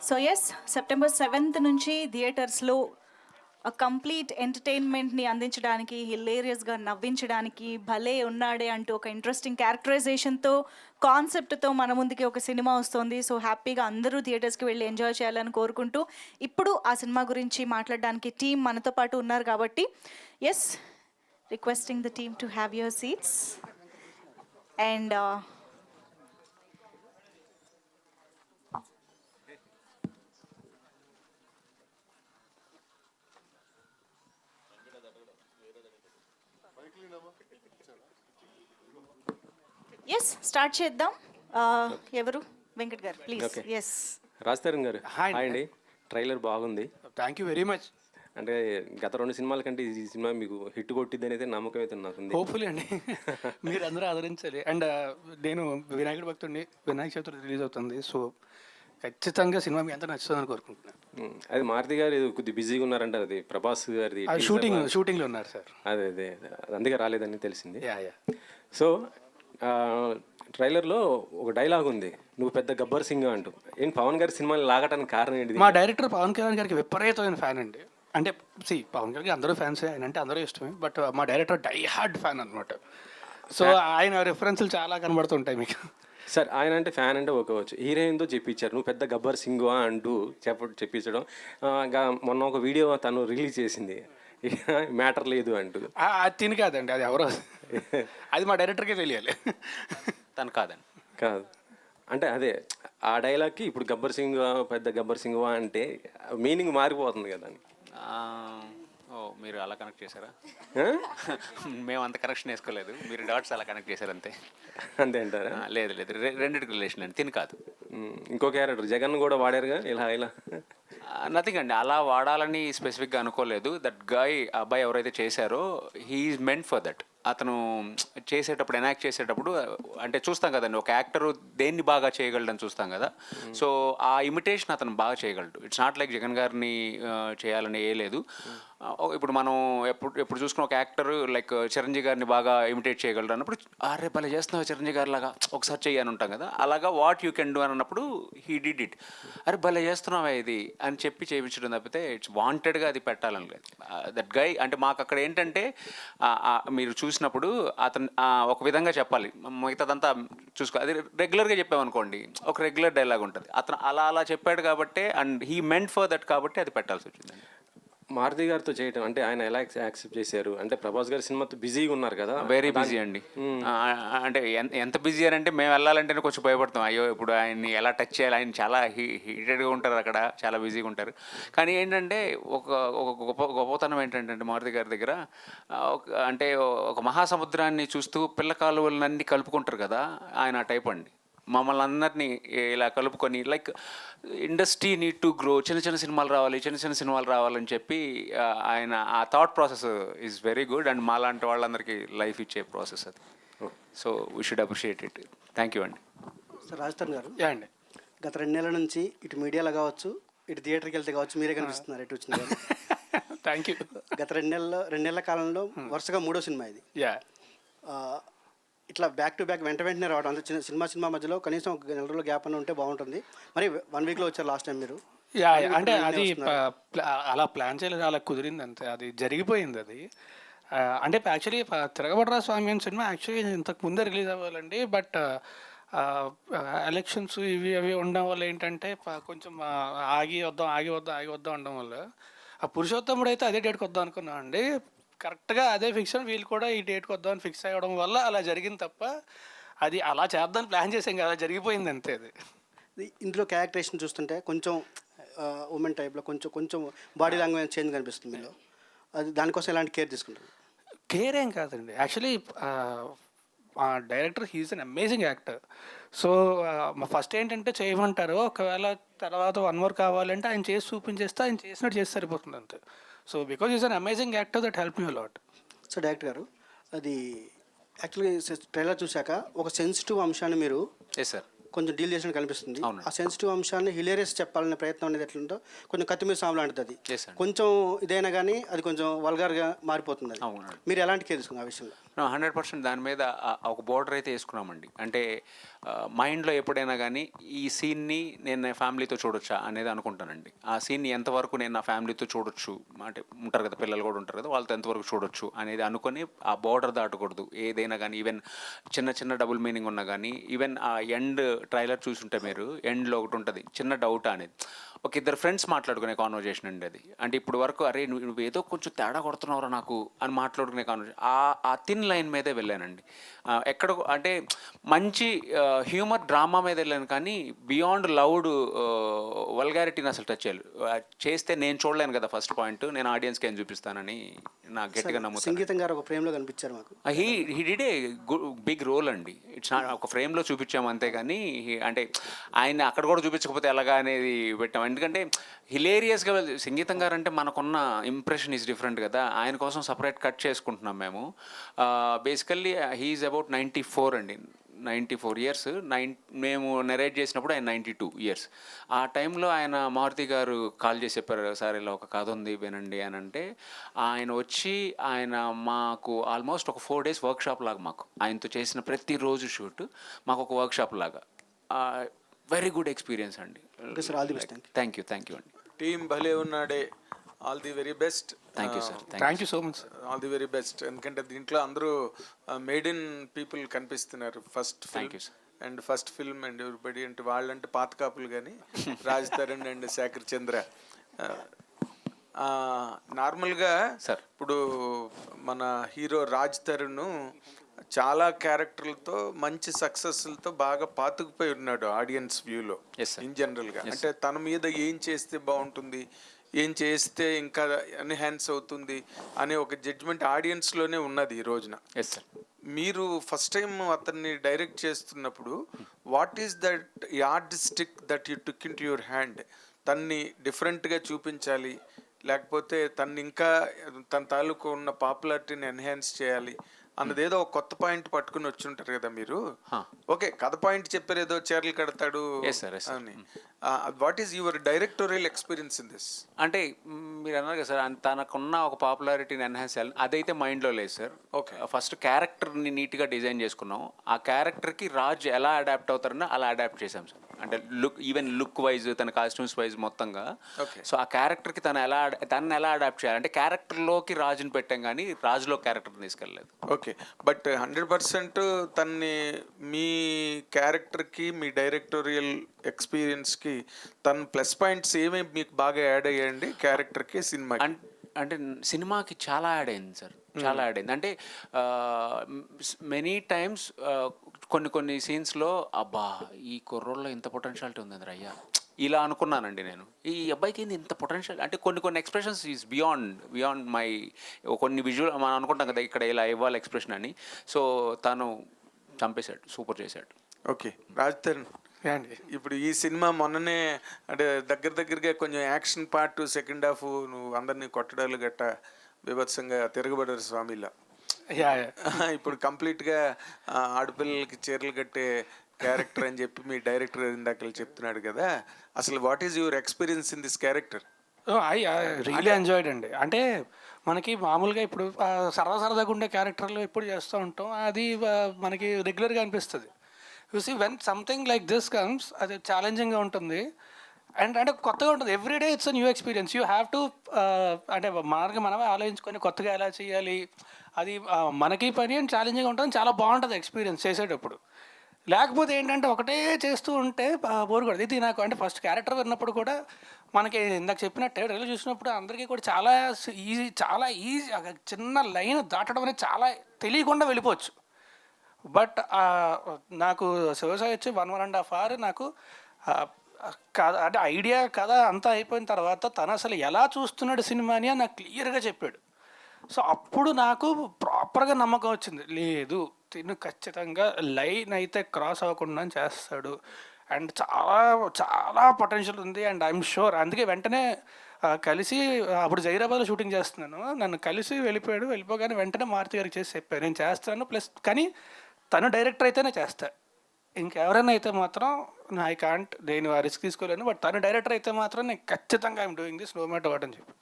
So yes, September 7th నుంచి థియేటర్స్లో కంప్లీట్ ఎంటర్టైన్మెంట్ని అందించడానికి, హిలేరియస్గా నవ్వించడానికి భలే ఉన్నాడే అంటూ ఒక ఇంట్రెస్టింగ్ క్యారెక్టరైజేషన్తో, కాన్సెప్ట్తో మన ముందుకి ఒక సినిమా వస్తుంది. సో హ్యాపీగా అందరూ థియేటర్స్కి వెళ్ళి ఎంజాయ్ చేయాలని కోరుకుంటూ, ఇప్పుడు ఆ సినిమా గురించి మాట్లాడడానికి టీం మనతో పాటు ఉన్నారు. కాబట్టి yes, requesting the team to have your seats. And yes, start చేద్దాం. ఎవరు? వెంకట్ గారు ప్లీజ్. ఎస్, రాజతరుణ్ గారు, హాయ్ అండి. ట్రైలర్ బాగుంది. Thank you very much. అంటే గత 2 సినిమాల కంటే ఈ సినిమా మీకు హిట్ కొట్టిద్ది అనేది నమ్మకం అయితే నాకు. హోప్ఫుల్లీ అండి, మీరు అందరూ ఆదరించాలి. అండ్ నేను వినాయకుడి భక్తుడిని, వినాయక చవితి రిలీజ్ అవుతుంది. సో ఖచ్చితంగా సినిమా మీ అంతా నచ్చుతుందని కోరుకుంటున్నాను. అది మారుతి గారు కొద్దిగా బిజీగా ఉన్నారంట, అది ప్రభాస్ గారిది షూటింగ్లో ఉన్నారు సార్. అదే అందుకే రాలేదని తెలిసింది. యా. సో ట్రైలర్లో ఒక డైలాగ్ ఉంది, నువ్వు పెద్ద గబ్బర్ సింగ్ అంటూ. ఏంటి పవన్ గారి సినిమాని లాగటానికి కారణం ఏంటి? మా డైరెక్టర్ పవన్ కళ్యాణ్ గారికి విపరీతమైన ఫ్యాన్ అండి. అంటే పవన్ కళ్యాణ్ అందరూ ఫ్యాన్సే, ఆయన అంటే అందరూ ఇష్టమే. బట్ మా డైరెక్టర్ డై హార్డ్ ఫ్యాన్ అనమాట. సో ఆయన రెఫరెన్స్లు చాలా కనబడుతుంటాయి మీకు. సార్ ఆయన అంటే ఫ్యాన్ అంటే ఒకేవచ్చు, హీరోయిన్తో చెప్పించారు నువ్వు పెద్ద గబ్బర్ సింగ్ అంటూ చెప్పించడం. మొన్న ఒక వీడియో తను రిలీజ్ చేసింది, మ్యాటర్ లేదు అంటూ. అది తిని కాదండి, అది ఎవరో, అది మా డైరెక్టర్కే తెలియాలి. తను కాదండి. కాదు అంటే అదే ఆ డైలాగ్కి ఇప్పుడు గబ్బర్ సింగ్, పెద్ద గబ్బర్ సింగ్ అంటే మీనింగ్ మారిపోతుంది కదా. ఓ, మీరు అలా కనెక్ట్ చేశారా? మేము అంత కనెక్షన్ వేసుకోలేదు, మీరు డాట్స్ అలా కనెక్ట్ చేశారు అంతే. అంతే అంటారా? లేదు, రెండింటికి రిలేషన్ అండి, తిని కాదు. ఇంకో క్యారెక్టర్ జగన్ కూడా వాడారుగా ఇలా. నథింగ్ అండి, అలా వాడాలని స్పెసిఫిక్గా అనుకోలేదు. దట్ గాయ్, అబ్బాయి ఎవరైతే చేశారో he is meant for that. అతను చేసేటప్పుడు, ఎనాక్ట్ చేసేటప్పుడు అంటే చూస్తాం కదండి, ఒక యాక్టరు దేన్ని బాగా చేయగలడని చూస్తాం కదా. సో ఆ ఇమిటేషన్ అతను బాగా చేయగలడు. ఇట్స్ నాట్ లైక్ జగన్ గారిని చేయాలని ఏ లేదు. ఇప్పుడు మనం ఎప్పుడు చూసుకున్న ఒక యాక్టర్ లైక్ చిరంజీవి గారిని బాగా ఇమిటేట్ చేయగలడు అన్నప్పుడు, అరే భలే చేస్తున్నావు చిరంజీవి గారి లాగా, ఒకసారి చెయ్యని ఉంటాం కదా. అలాగా వాట్ యూ కెన్ డూ అని అన్నప్పుడు హీ డిడ్ ఇట్. అరే భలే చేస్తున్నావా ఇది అని చెప్పి చేయించడం తప్పితే ఇట్స్ వాంటెడ్గా అది పెట్టాలని లేదు. దట్ గై అంటే మాకు అక్కడ ఏంటంటే మీరు చూసి చూసినప్పుడు అతను ఒక విధంగా చెప్పాలి, మిగతాదంతా చూసుకో. అది రెగ్యులర్గా చెప్పామనుకోండి ఒక రెగ్యులర్ డైలాగ్ ఉంటుంది. అతను అలా చెప్పాడు కాబట్టి and he meant for that కాబట్టి అది పెట్టాల్సి వచ్చిందండి. మారుతి గారితో చేయటం అంటే ఆయన ఎలా యాక్సెప్ట్ చేశారు? అంటే ప్రభాస్ గారి సినిమాతో బిజీగా ఉన్నారు కదా. వెరీ బిజీ అండి. అంటే ఎంత బిజీ అని అంటే మేము వెళ్ళాలంటేనే కొంచెం భయపడతాం. అయ్యో ఇప్పుడు ఆయన్ని ఎలా టచ్ చేయాలి, ఆయన చాలా హీటెడ్గా ఉంటారు అక్కడ, చాలా బిజీగా ఉంటారు. కానీ ఏంటంటే ఒక గొప్పతనం ఏంటంటే మారుతి గారి దగ్గర అంటే ఒక మహాసముద్రాన్ని చూస్తూ పిల్ల కాలువలన్నీ కలుపుకుంటారు కదా, ఆయన టైప్ అండి. మమ్మల్ని అందరినీ ఇలా కలుపుకొని like industry need to grow, చిన్న సినిమాలు రావాలని చెప్పి ఆయన ఆ thought process is very good and మాలాంటి వాళ్ళందరికీ లైఫ్ ఇచ్చే ప్రాసెస్ అది. So we should appreciate it. Thank you అండి. సార్ రాజస్థాన్ గారు, అండి గత 2 నెలల నుంచి ఇటు మీడియాలో కావచ్చు, ఇటు థియేటర్కి వెళ్తే కావచ్చు, మీరే కనిపిస్తున్నారు ఎటు వచ్చిన కానీ. Thank you. గత 2 నెలల కాలంలో వరుసగా 3వ సినిమా ఇది. ఇట్లా బ్యాక్ టు బ్యాక్ వెంటనే రావడం, అంత చిన్న సినిమా మధ్యలో కనీసం ఒక 1 నెల రోజుల గ్యాప్ అని ఉంటే బాగుంటుంది. మరి 1 వీక్లో వచ్చారు లాస్ట్ టైం మీరు. అంటే అది అలా ప్లాన్ చేయలేదు, అలా కుదిరింది అంతే, అది జరిగిపోయింది అది. అంటే యాక్చువల్లీ తిరగబడరా స్వామి అని సినిమా యాక్చువల్లీ ఇంతకు ముందే రిలీజ్ అవ్వాలండి. బట్ ఎలక్షన్స్ అవి ఉండడం వల్ల ఏంటంటే కొంచెం ఆగి వద్దాం ఉండడం వల్ల ఆ పురుషోత్తముడు అయితే అదే డేట్కి వద్దాం అనుకున్నాం అండి. కరెక్ట్గా అదే ఫిక్స్ అని వీళ్ళు కూడా ఈ డేట్కి వద్దామని ఫిక్స్ అవ్వడం వల్ల అలా జరిగింది తప్ప అది అలా చేద్దామని ప్లాన్ చేసాం కదా, జరిగిపోయింది అంతే. అది ఇందులో క్యారెక్టరేషన్ చూస్తుంటే కొంచెం ఉమెన్ టైప్లో కొంచెం బాడీ లాంగ్వేజ్ చేంజ్ కనిపిస్తుంది మీలో. అది దానికోసం ఎలాంటి కేర్ తీసుకుంటారు? కేర్ ఏం కాదండి, actually director he's an amazing actor. So first ఏంటంటే చేయమంటారు, ఒకవేళ తర్వాత 1 more కావాలంటే ఆయన చేసి చూపించేస్తే ఆయన చేసినట్టు చేసి సరిపోతుంది అంతే. So because is an amazing actor that help me lot. So director గారు, అది యాక్చువల్లీ ట్రైలర్ చూశాక ఒక సెన్సిటివ్ అంశాన్ని మీరు సార్ కొంచెం డీల్ చేసినట్టు కనిపిస్తుంది. ఆ సెన్సిటివ్ అంశాన్ని హిలేరియస్ చెప్పాలనే ప్రయత్నం అనేది ఎట్లుందో కొంచెం కత్తిమీద సాము లాంటిది. అది కొంచెం ఇదైనా కానీ అది కొంచెం వల్గర్గా మారిపోతుంది. అది మీరు ఎలాంటి కేర్ తీసుకున్నారు ఆ విషయంలో? 100% దాని మీద ఒక బోర్డర్ అయితే వేసుకున్నామండి. అంటే మైండ్లో ఎప్పుడైనా కానీ ఈ సీన్ని నేను నా ఫ్యామిలీతో చూడొచ్చా అనేది అనుకుంటానండి. ఆ సీన్ని ఎంతవరకు నేను నా ఫ్యామిలీతో చూడొచ్చు, అంటే ఉంటారు కదా పిల్లలు కూడా ఉంటారు కదా, వాళ్ళతో ఎంతవరకు చూడొచ్చు అనేది అనుకొని ఆ బోర్డర్ దాటకూడదు. ఏదైనా కానీ ఈవెన్ చిన్న డబుల్ మీనింగ్ ఉన్నా కానీ, ఈవెన్ ఆ ఎండ్ ట్రైలర్ చూసుంటే మీరు ఎండ్లో ఒకటి ఉంటుంది చిన్న డౌట్ అనేది, ఒక 2 ఫ్రెండ్స్ మాట్లాడుకునే కాన్వర్జేషన్ అండి అది. అంటే ఇప్పుడు వరకు అరే నువ్వు ఏదో కొంచెం తేడా కొడుతున్నావురా నాకు అని మాట్లాడుకునే కాన్వర్జేషన్ ఆ థిన్ లైన్ మీదే వెళ్ళానండి. ఎక్కడ అంటే మంచి హ్యూమర్ డ్రామా మీద వెళ్ళాను కానీ బియాండ్ లౌడ్ వల్గారిటీని అసలు టచ్ చేస్తే నేను చూడలేను కదా. ఫస్ట్ పాయింట్ నేను ఆడియన్స్కి ఏం చూపిస్తానని నాకు గట్టిగా నమ్ముతాను. సంగీతం గారు ఒక ఫ్రేమ్లో కనిపించారు మాకు. He did a big role అండి. ఇట్స్ నాట్ ఒక ఫ్రేమ్లో చూపించాము అంతేగాని అంటే ఆయన అక్కడ కూడా చూపించకపోతే ఎలాగా అనేది పెట్టాము. ఎందుకంటే హిలేరియస్గా సంగీతం గారు అంటే మనకున్న ఇంప్రెషన్ ఈజ్ డిఫరెంట్ కదా, ఆయన కోసం సపరేట్ కట్ చేసుకుంటున్నాం మేము. బేసికల్లీ హీఈస్ అబౌట్ 94 అండి, 94 years. మేము నెరేట్ చేసినప్పుడు ఆయన 92 years. ఆ టైంలో ఆయన మారుతి గారు కాల్ చేసి చెప్పారు, సార్ ఇలా ఒక కథ ఉంది వినండి అని అంటే ఆయన వచ్చి ఆయన మాకు ఆల్మోస్ట్ ఒక 4 days వర్క్షాప్ లాగా మాకు ఆయనతో చేసిన ప్రతిరోజు షూట్ మాకు ఒక వర్క్షాప్ లాగా. వెరీ గుడ్ ఎక్స్పీరియన్స్ అండి. థ్యాంక్ యూ అండి. టీమ్ భలే ఉన్నాడే, all the very best. Thank you sir. Thank you so much. All the very best. ఎందుకంటే దీంట్లో అందరూ మేడ్ ఇన్ పీపుల్ కనిపిస్తున్నారు. ఫస్ట్ ఫిల్మ్ అండ్ ఎవరిబడి అంటే వాళ్ళంటే పాత కాపులు కానీ రాజ్ తరుణ్ అండ్ శేఖర్ చంద్ర. నార్మల్గా ఇప్పుడు మన హీరో రాజ్ తరుణ్ చాలా క్యారెక్టర్లతో మంచి సక్సెస్లతో బాగా పాతుకుపోయి ఉన్నాడు ఆడియన్స్ వ్యూలో ఇన్ జనరల్గా. అంటే తన మీద ఏం చేస్తే బాగుంటుంది, ఏం చేస్తే ఇంకా ఎన్హాన్స్ అవుతుంది అనే ఒక జడ్జ్మెంట్ ఆడియన్స్లోనే ఉన్నది ఈ రోజున. మీరు ఫస్ట్ టైం అతన్ని డైరెక్ట్ చేస్తున్నప్పుడు what is that yardstick that you took in to your hand? తన్ని డిఫరెంట్గా చూపించాలి, లేకపోతే తను ఇంకా తన తాలూకు ఉన్న పాపులారిటీని ఎన్హాన్స్ చేయాలి అన్నదేదో ఒక కొత్త పాయింట్ పట్టుకుని వచ్చి ఉంటారు కదా మీరు. ఓకే, కథ పాయింట్ చెప్పారు, ఏదో చీరలు కడతాడు అని. What is your directorial experience in this? అంటే మీరు అన్నారు కదా సార్, తనకున్న ఒక పాపులారిటీని ఎన్హాన్స్ చేయాలి, అదైతే మైండ్లో లేదు సార్. ఓకే, ఫస్ట్ క్యారెక్టర్ని నీట్గా డిజైన్ చేసుకున్నాం. ఆ క్యారెక్టర్కి రాజ్ ఎలా అడాప్ట్ అవుతారని అలా అడాప్ట్ చేశాం సార్. అంటే ఈవెన్ లుక్ వైజ్ తన కాస్ట్యూమ్స్ వైజ్ మొత్తంగా. Okay. సో ఆ క్యారెక్టర్కి తనని ఎలా అడాప్ట్ చేయాలి అంటే క్యారెక్టర్లోకి రాజుని పెట్టాం కానీ రాజులో క్యారెక్టర్ తీసుకెళ్ళలేదు. ఓకే, బట్ 100% తన్ని మీ క్యారెక్టర్కి మీ డైరెక్టోరియల్ ఎక్స్పీరియన్స్కి తన ప్లస్ పాయింట్స్ ఏమేమి మీకు బాగా యాడ్ అయ్యాయండి క్యారెక్టర్కి సినిమా? అంటే సినిమాకి చాలా యాడ్ అయింది సార్, చాలా యాడ్ అయింది. అంటే మెనీ టైమ్స్ కొన్ని సీన్స్లో అబ్బా ఈ కుర్రోళ్ళలో ఇంత పొటెన్షియాలిటీ ఉంది అయ్యా ఇలా అనుకున్నానండి నేను. ఈ అబ్బాయికి ఏంది ఇంత పొటెన్షియల్ అంటే కొన్ని ఎక్స్ప్రెషన్స్ ఈజ్ బియాండ్ మై కొన్ని విజువల్ మనం అనుకుంటాం కదా ఇక్కడ ఇలా ఇవ్వాలి ఎక్స్ప్రెషన్ అని. సో తను చంపేశాడు, సూపర్ చేశాడు. ఓకే, రాజ్ తరుణ్ ఇప్పుడు ఈ సినిమా మొన్ననే అంటే దగ్గరగా కొంచెం యాక్షన్ పార్ట్ సెకండ్ హాఫ్ నువ్వు అందరినీ కొట్టడాలు గట్ట బీభత్సంగా తిరగబడారు స్వామిలా. ఇప్పుడు కంప్లీట్గా ఆడపిల్లలకి చీరలు కట్టే క్యారెక్టర్ అని చెప్పి మీ డైరెక్టర్ ఇందాక చెప్తున్నాడు కదా, అసలు what is your experience in this character? I really enjoyed అండి. అంటే మనకి మామూలుగా ఇప్పుడు సరదాగా ఉండే క్యారెక్టర్లు ఎప్పుడు చేస్తూ ఉంటాం, అది మనకి రెగ్యులర్గా అనిపిస్తుంది. You see when something like this comes అది ఛాలెంజింగ్గా ఉంటుంది అండ్ అంటే కొత్తగా ఉంటుంది. Everyday it's a new experience. You have to అంటే మనమే ఆలోచించుకొని కొత్తగా ఎలా చేయాలి, అది మనకి పని అని ఛాలెంజింగ్గా ఉంటుంది. చాలా బాగుంటుంది ఎక్స్పీరియన్స్ చేసేటప్పుడు. లేకపోతే ఏంటంటే ఒకటే చేస్తూ ఉంటే బోర్ కొడుతుంది. ఇది నాకు అంటే ఫస్ట్ క్యారెక్టర్ విన్నప్పుడు కూడా మనకి ఇందాక చెప్పినట్టే ట్రైలర్ చూసినప్పుడు అందరికీ కూడా చాలా ఈజీ చిన్న లైన్ దాటడం అనేది చాలా తెలియకుండా వెళ్ళిపోవచ్చు. బట్ నాకు శివసాయి వచ్చి 1.5 hour నాకు కథ అంటే ఐడియా కథ అంతా అయిపోయిన తర్వాత తను అసలు ఎలా చూస్తున్నాడు సినిమాని అని నాకు క్లియర్గా చెప్పాడు. సో అప్పుడు నాకు ప్రాపర్గా నమ్మకం వచ్చింది, లేదు తిను ఖచ్చితంగా లైన్ అయితే క్రాస్ అవ్వకుండా చేస్తాడు అండ్ చాలా చాలా పొటెన్షియల్ ఉంది అండ్ ఐఎమ్ షూర్. అందుకే వెంటనే కలిసి అప్పుడు జైరాబాద్లో షూటింగ్ చేస్తున్నాను, నన్ను కలిసి వెళ్ళిపోగానే వెంటనే మారుతి గారికి చేసి చెప్పాను నేను చేస్తాను, ప్లస్ కానీ తను డైరెక్టర్ అయితేనే చేస్తా, ఇంకెవరైనా అయితే మాత్రం ఐ కాంట్, నేను ఆ రిస్క్ తీసుకోలేను. బట్ తను డైరెక్టర్ అయితే మాత్రం నేను ఖచ్చితంగా I'm doing this no matter what అని చెప్పి.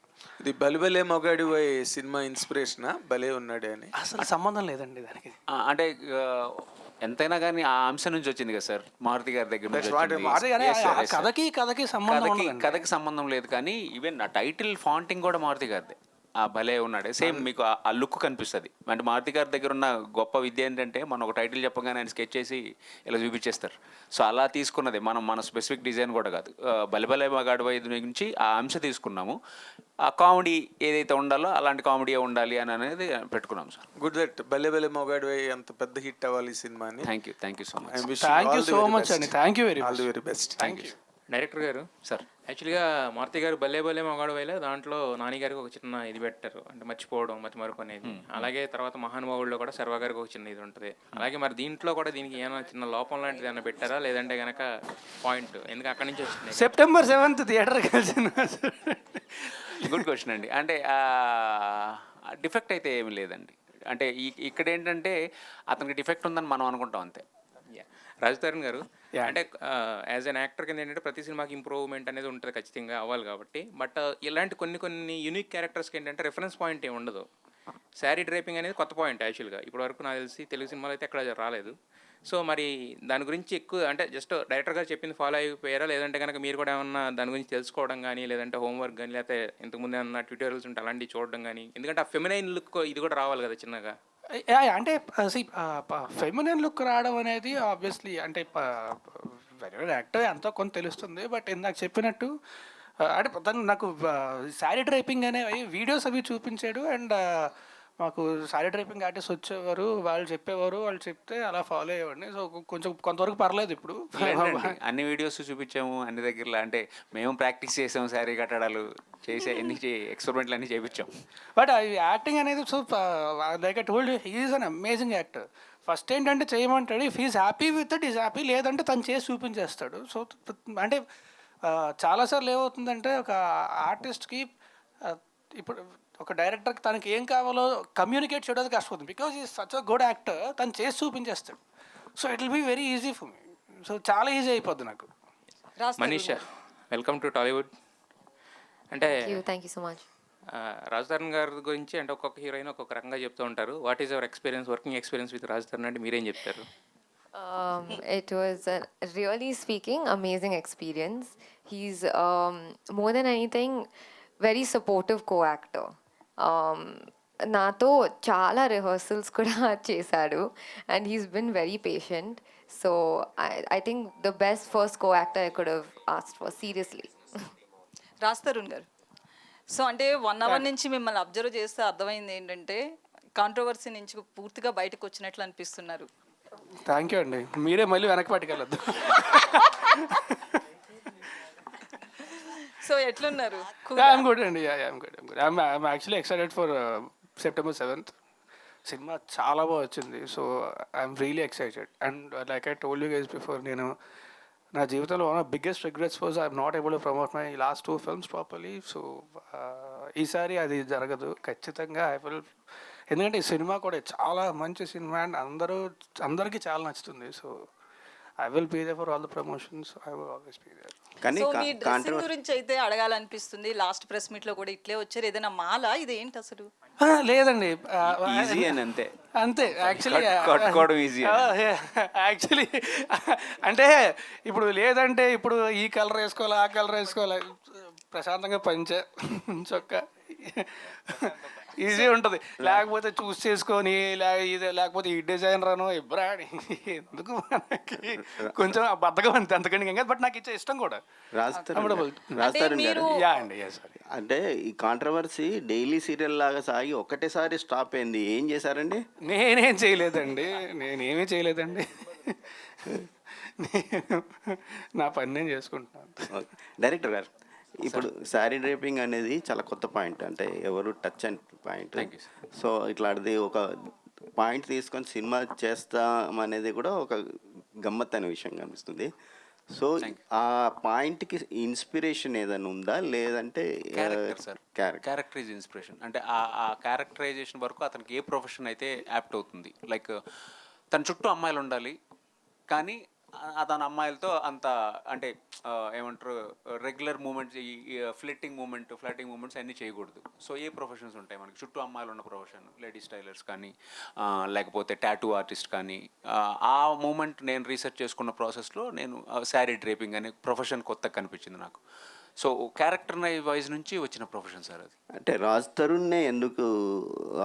ఇది బలిబలే మొగాడి వై సినిమా ఇన్స్పిరేషనా భలే ఉన్నాడే అని? అసలు సంబంధం లేదండి దానికి. అంటే ఎంతైనా కానీ ఆ అంశం నుంచి వచ్చింది కదా సార్, మారుతి గారి దగ్గర నుంచి కథకి సంబంధం లేదు. కానీ ఈవెన్ ఆ టైటిల్ ఫాంటింగ్ కూడా మారుతి గారిదే, ఆ భలే ఉన్నాడే సేమ్ మీకు ఆ లుక్ కనిపిస్తుంది. అంటే మారుతి గారి దగ్గర ఉన్న గొప్ప విద్య ఏంటంటే మనం ఒక టైటిల్ చెప్పగానే ఆయన స్కెచ్ చేసి ఇలా చూపించేస్తారు. సో అలా తీసుకున్నది మన స్పెసిఫిక్ డిజైన్ కూడా కాదు. బలిబలే మగాడు వైద్యు నుంచి ఆ అంశ తీసుకున్నాము. ఆ కామెడీ ఏదైతే ఉండాలో అలాంటి కామెడీ ఉండాలి అని అనేది పెట్టుకున్నాం సార్. గుడ్ దట్ బలిబలే మొగాడు వై అంత పెద్ద హిట్ అవ్వాలి సినిమా. Thank you so much. Thank you so much అండి. Thank you very best. Thank you director గారు. సార్ యాక్చువల్గా మారుతి గారు భలే మగాడు వేలే దాంట్లో నాని గారికి ఒక చిన్న ఇది పెట్టారు, అంటే మర్చిపోవడం మతిమరుపు అనేది. అలాగే తర్వాత మహానుభావుల్లో కూడా సర్వ గారికి ఒక చిన్న ఇది ఉంటుంది. అలాగే మరి దీంట్లో కూడా దీనికి ఏమైనా చిన్న లోపం లాంటిది ఏమైనా పెట్టారా, లేదంటే కనుక పాయింట్ ఎందుకు అక్కడి నుంచి వచ్చింది? September 7th థియేటర్ కలిసి. గుడ్ క్వశ్చన్ అండి. అంటే డిఫెక్ట్ అయితే ఏమి లేదండి. అంటే ఇక్కడ ఏంటంటే అతనికి డిఫెక్ట్ ఉందని మనం అనుకుంటాం అంతే. రాజ్ తరుణ్ గారు, అంటే యాజ్ అన్ యాక్టర్ కింద ఏంటంటే ప్రతి సినిమాకి ఇంప్రూవ్మెంట్ అనేది ఉంటుంది, ఖచ్చితంగా అవ్వాలి కాబట్టి. బట్ ఇలాంటి కొన్ని యూనిక్ క్యారెక్టర్స్కి ఏంటంటే రెఫరెన్స్ పాయింట్ ఏమి ఉండదు. శారీ డ్రైపింగ్ అనేది కొత్త పాయింట్ యాక్చువల్గా, ఇప్పటి వరకు నాకు తెలిసి తెలుగు సినిమాలో అయితే ఎక్కడ రాలేదు. సో మరి దాని గురించి ఎక్కువ అంటే జస్ట్ డైరెక్టర్ గారు చెప్పింది ఫాలో అయిపోయారా, లేదంటే కనుక మీరు కూడా ఏమన్నా దాని గురించి తెలుసుకోవడం కానీ, లేదంటే హోంవర్క్ కానీ, లేకపోతే ఇంతకుముందు ఏమన్నా ట్యూటోరియల్స్ ఉంటే అలాంటివి చూడడం కానీ, ఎందుకంటే ఆ ఫెమినైన్ లుక్ ఇది కూడా రావాలి కదా చిన్నగా. అంటే ఫెమినిన్ లుక్ రావడం అనేది ఆబ్వియస్లీ అంటే యాక్టర్ ఎంతో కొంత తెలుస్తుంది. బట్ ఇందాక చెప్పినట్టు అంటే తను నాకు శారీ డ్రైపింగ్ అనేవి వీడియోస్ అవి చూపించాడు అండ్ మాకు శారీ డ్రైపింగ్ ఆర్టిస్ట్ వచ్చేవారు, వాళ్ళు చెప్పేవారు, వాళ్ళు చెప్తే అలా ఫాలో అయ్యేవాడిని. సో కొంతవరకు పర్లేదు. ఇప్పుడు అన్ని వీడియోస్ చూపించాము అన్ని దగ్గరలో, అంటే మేము ప్రాక్టీస్ చేసాము శారీ కట్టడాలు చేసే ఎన్ని ఎక్స్పెరిమెంట్లు అన్నీ చేయించాం. బట్ యాక్టింగ్ అనేది so like I told he is an amazing actor. First ఏంటంటే చేయమంటాడు, if is happy with it is happy, లేదంటే తను చేసి చూపించేస్తాడు. సో అంటే చాలాసార్లు ఏమవుతుందంటే ఒక ఆర్టిస్ట్కి ఇప్పుడు ఒక డైరెక్టర్కి తనకి ఏం కావాలో కమ్యూనికేట్ చేయడానికి కష్టపడుతుంది. Because is such a good actor, తను చేసి చూపించేస్తాడు. So it will be very easy for me. So చాలా ఈజీ అయిపోద్ది నాకు. Manisha, welcome to Tollywood. అంటే thank you so much. Raj Tarun గారి గురించి అంటే ఒక్కొక్క హీరోయిన్ ఒక్కొక్క రకంగా చెప్తూ ఉంటారు. What is our experience, working experience with Raj Tarun అంటే మీరేం చెప్తారు? It was a really speaking amazing experience. He's more than anything very supportive co-actor. నాతో చాలా రిహర్సల్స్ కూడా చేశాడు and he's been very patient. So I think the best first co-actor I could have asked for seriously. Raj Tarun గారు, so అంటే 1 hour నుంచి మిమ్మల్ని observe చేస్తే అర్థమైంది ఏంటంటే కాంట్రవర్సీ నుంచి పూర్తిగా బయటకు వచ్చినట్లు అనిపిస్తున్నారు. థ్యాంక్ యూ అండి, మీరే మళ్ళీ వెనక్కి పట్టుకెళ్ళొద్దు. సో ఎట్లున్నారు? ఐఎమ్ గుడ్ అండి, I'm good. I'm actually excited for September 7th. Cinema చాలా బాగా వచ్చింది. So I'm really excited. And like I told you guys before, నేను నా జీవితంలో one of biggest regrets was I'm not able to promote my last 2 films properly. So ఈసారి అది జరగదు ఖచ్చితంగా. ఐ విల్, ఎందుకంటే ఈ సినిమా కూడా చాలా మంచి సినిమా అండ్ అందరికీ చాలా నచ్చుతుంది. So I will be there for all the promotions. I will always be there. So మీ డ్రెస్సింగ్ గురించి అయితే అడగాలనిపిస్తుంది. లాస్ట్ ప్రెస్ మీట్ లో కూడా ఇట్లే వచ్చారు, ఏదైనా మాల ఇది ఏంటి అసలు? లేదండి, ఈజీ అని అంతే అంతే. యాక్చువల్లీ కట్టుకోవడం ఈజీ. యాక్చువల్లీ అంటే ఇప్పుడు లేదంటే ఇప్పుడు ఈ కలర్ వేసుకోవాలి, ఆ కలర్ వేసుకోవాలి, ప్రశాంతంగా పంచ చొక్క ఈజీ ఉంటుంది. లేకపోతే చూస్ చేసుకొని ఇది లేకపోతే ఈ డిజైన్ రాను ఇబ్రాని ఎందుకు మనకి కొంచెం బద్దగా అంతే, అంతకంటే ఇంకా. బట్ నాకు ఇచ్చే ఇష్టం కూడా. అంటే ఈ కాంట్రవర్సీ డైలీ సీరియల్ లాగా సాగి ఒకటేసారి స్టాప్ అయింది, ఏం చేశారండి? నేనేమీ చేయలేదండి. నేను నా పని నేను చేసుకుంటున్నాను. డైరెక్టర్ గారు, ఇప్పుడు శారీ డ్రేపింగ్ అనేది చాలా కొత్త పాయింట్, అంటే ఎవరు టచ్ అండ్ పాయింట్. సో ఇట్లాంటిది ఒక పాయింట్ తీసుకొని సినిమా చేస్తాం అనేది కూడా ఒక గమ్మత్తైన విషయం కనిపిస్తుంది. సో ఆ పాయింట్కి ఇన్స్పిరేషన్ ఏదైనా ఉందా, లేదంటే క్యారెక్టర్ ఈజ్ ఇన్స్పిరేషన్. అంటే ఆ క్యారెక్టరైజేషన్ వరకు అతనికి ఏ ప్రొఫెషన్ అయితే యాప్ట్ అవుతుంది. లైక్ తన చుట్టూ అమ్మాయిలు ఉండాలి, కానీ తన అమ్మాయిలతో అంత అంటే ఏమంటారు రెగ్యులర్ మూమెంట్స్, ఈ ఫ్లటింగ్ మూమెంట్స్ అన్నీ చేయకూడదు. సో ఏ ప్రొఫెషన్స్ ఉంటాయి మనకి చుట్టూ అమ్మాయిలు ఉన్న ప్రొఫెషన్, లేడీస్ టైలర్స్ కానీ లేకపోతే టాటూ ఆర్టిస్ట్ కానీ. ఆ మూమెంట్ నేను రీసెర్చ్ చేసుకున్న ప్రాసెస్లో నేను శారీ డ్రేపింగ్ అనే ప్రొఫెషన్ కొత్తగా కనిపించింది నాకు. సో క్యారెక్టర్ వైజ్ నుంచి వచ్చిన ప్రొఫెషన్ సార్ అది. అంటే రాజ్ తరుణ్నే ఎందుకు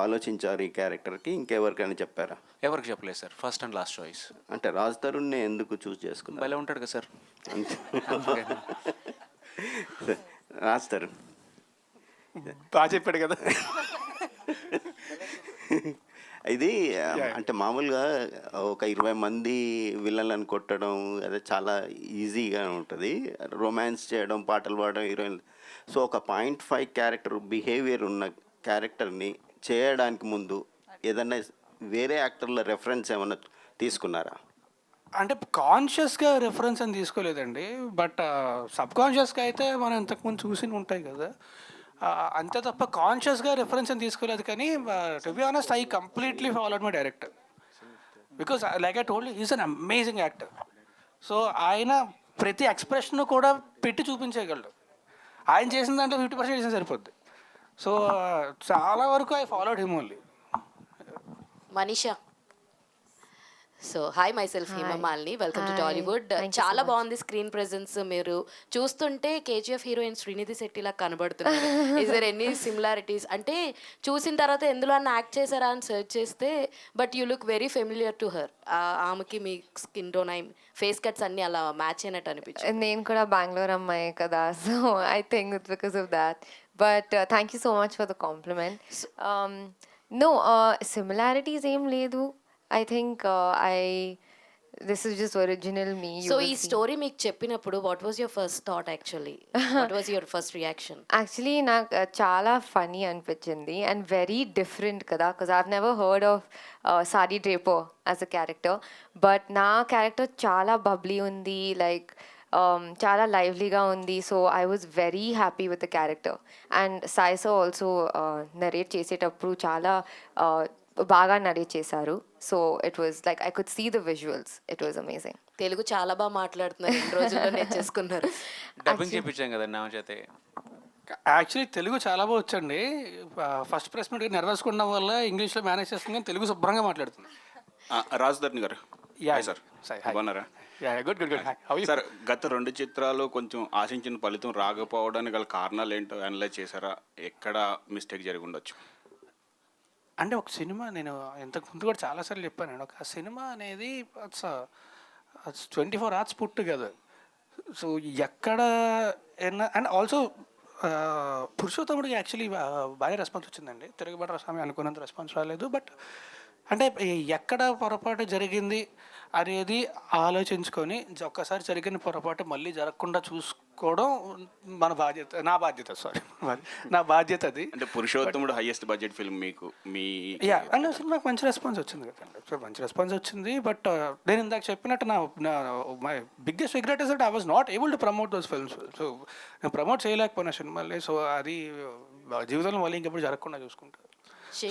ఆలోచించారు ఈ క్యారెక్టర్కి, ఇంకెవరికైనా చెప్పారా? ఎవరికి చెప్పలేదు sir, first and last choice. అంటే రాజ్ తరుణ్నే ఎందుకు చూస్ చేసుకున్నారు? భలే ఉంటాడు కదా సార్. రాజ్ తరుణ్ బాగా చెప్పాడు కదా. ఇది అంటే మామూలుగా ఒక 20 మంది విలన్లను కొట్టడం అదే చాలా ఈజీగా ఉంటుంది, రొమాన్స్ చేయడం, పాటలు పాడడం, హీరోయిన్. సో ఒక 0.5 క్యారెక్టర్ బిహేవియర్ ఉన్న క్యారెక్టర్ని చేయడానికి ముందు ఏదన్నా వేరే యాక్టర్ల రెఫరెన్స్ ఏమన్నా తీసుకున్నారా? అంటే కాన్షియస్గా రెఫరెన్స్ అని తీసుకోలేదండి, బట్ సబ్కాన్షియస్గా అయితే మనం ఇంతకుముందు చూసి ఉంటాయి కదా, అంతే తప్ప కాన్షియస్గా రెఫరెన్స్ అని తీసుకోలేదు. కానీ to be honest I completely followed my director because like I told is an amazing actor. So ఆయన ప్రతి ఎక్స్ప్రెషన్ కూడా పెట్టి చూపించగలడు. ఆయన చేసిన దాంట్లో 50% చేసిన సరిపోద్ది. సో చాలా వరకు I followed him only. Manisha, so hi myself Himamalini, welcome to Tollywood. చాలా బాగుంది స్క్రీన్ ప్రెజెన్స్. మీరు చూస్తుంటే కేజీఎఫ్ హీరోయిన్ శ్రీనిధి శెట్టిలా కనబడుతున్నారు. Is there any similarities? అంటే చూసిన తర్వాత ఎందులో అన్న యాక్ట్ చేశారా అని సెర్చ్ చేస్తే but you look very familiar to her. ఆమెకి మీ స్కిన్ టోన్, ఫేస్ కట్స్ అన్ని అలా మ్యాచ్ అయినట్టు అనిపించింది. నేను కూడా బెంగళూరు అమ్మాయి కదా, so I think it's because of that. But thank you so much for the compliment. No similarities ఏం లేదు. I think this is just original me. So ఈ స్టోరీ మీకు చెప్పినప్పుడు what was your first thought actually? What was your first reaction? Actually నాకు చాలా funny అనిపించింది and very different కదా, because I've never heard of Sari Draper as a character, but నా character చాలా bubbly ఉంది, లైక్ చాలా లైవ్లీగా ఉంది. So I was very happy with the character. And సాయిసో ఆల్సో నరేట్ చేసేటప్పుడు చాలా బాగా నరేట్ చేశారు. So it was like I could see the visuals. It was amazing. Telugu చాలా బాగా మాట్లాడుతున్నారు, 2 రోజుల్లో నేర్చేసుకున్నారు. డబ్బింగ్ చేయించాం కదా నా చేతే. యాక్చువల్లీ తెలుగు చాలా బాగా వచ్చండి. ఫస్ట్ ప్రెస్ మీట్ నర్వస్ ఉండడం వల్ల ఇంగ్లీష్లో మేనేజ్ చేస్తుంది, కానీ తెలుగు శుభ్రంగా మాట్లాడుతుంది. రాజ్ తరుణ్ గారు, Yeah, సార్ Sai, hi. బాగున్నారా good good good how you sir గత 2 చిత్రాలు కొంచెం ఆశించిన ఫలితం రాకపోవడానికి గల కారణాలు ఏంటో అనలైజ్ చేశారా? ఎక్కడ మిస్టేక్ జరిగి ఉండొచ్చు? అంటే ఒక సినిమా నేను ఇంతకు ముందు కూడా చాలాసార్లు చెప్పాను, ఒక సినిమా అనేది 24 hours పుట్ టుగెదర్. సో ఎక్కడ అండ్ ఆల్సో పురుషోత్తముడికి యాక్చువల్లీ బాగా రెస్పాన్స్ వచ్చిందండి. తిరుగుబాటు స్వామి అనుకున్నంత రెస్పాన్స్ రాలేదు. బట్ అంటే ఎక్కడ పొరపాటు జరిగింది అనేది ఆలోచించుకొని ఒక్కసారి జరిగిన పొరపాటు మళ్ళీ జరగకుండా చూసుకోవడం మన బాధ్యత, నా బాధ్యత అది. అంటే పురుషోత్తముడు హైయెస్ట్ బడ్జెట్ ఫిల్మ్ మీకు మీ అంటే సినిమాకి మంచి రెస్పాన్స్ వచ్చింది కదండి. సో మంచి రెస్పాన్స్ వచ్చింది. బట్ నేను ఇందాక చెప్పినట్టు నా my biggest regret is that I was not able to promote those films. So నేను ప్రమోట్ చేయలేకపోయినా సినిమాల్ని. సో అది జీవితంలో మళ్ళీ ఇంకెప్పుడు జరగకుండా చూసుకుంటాను.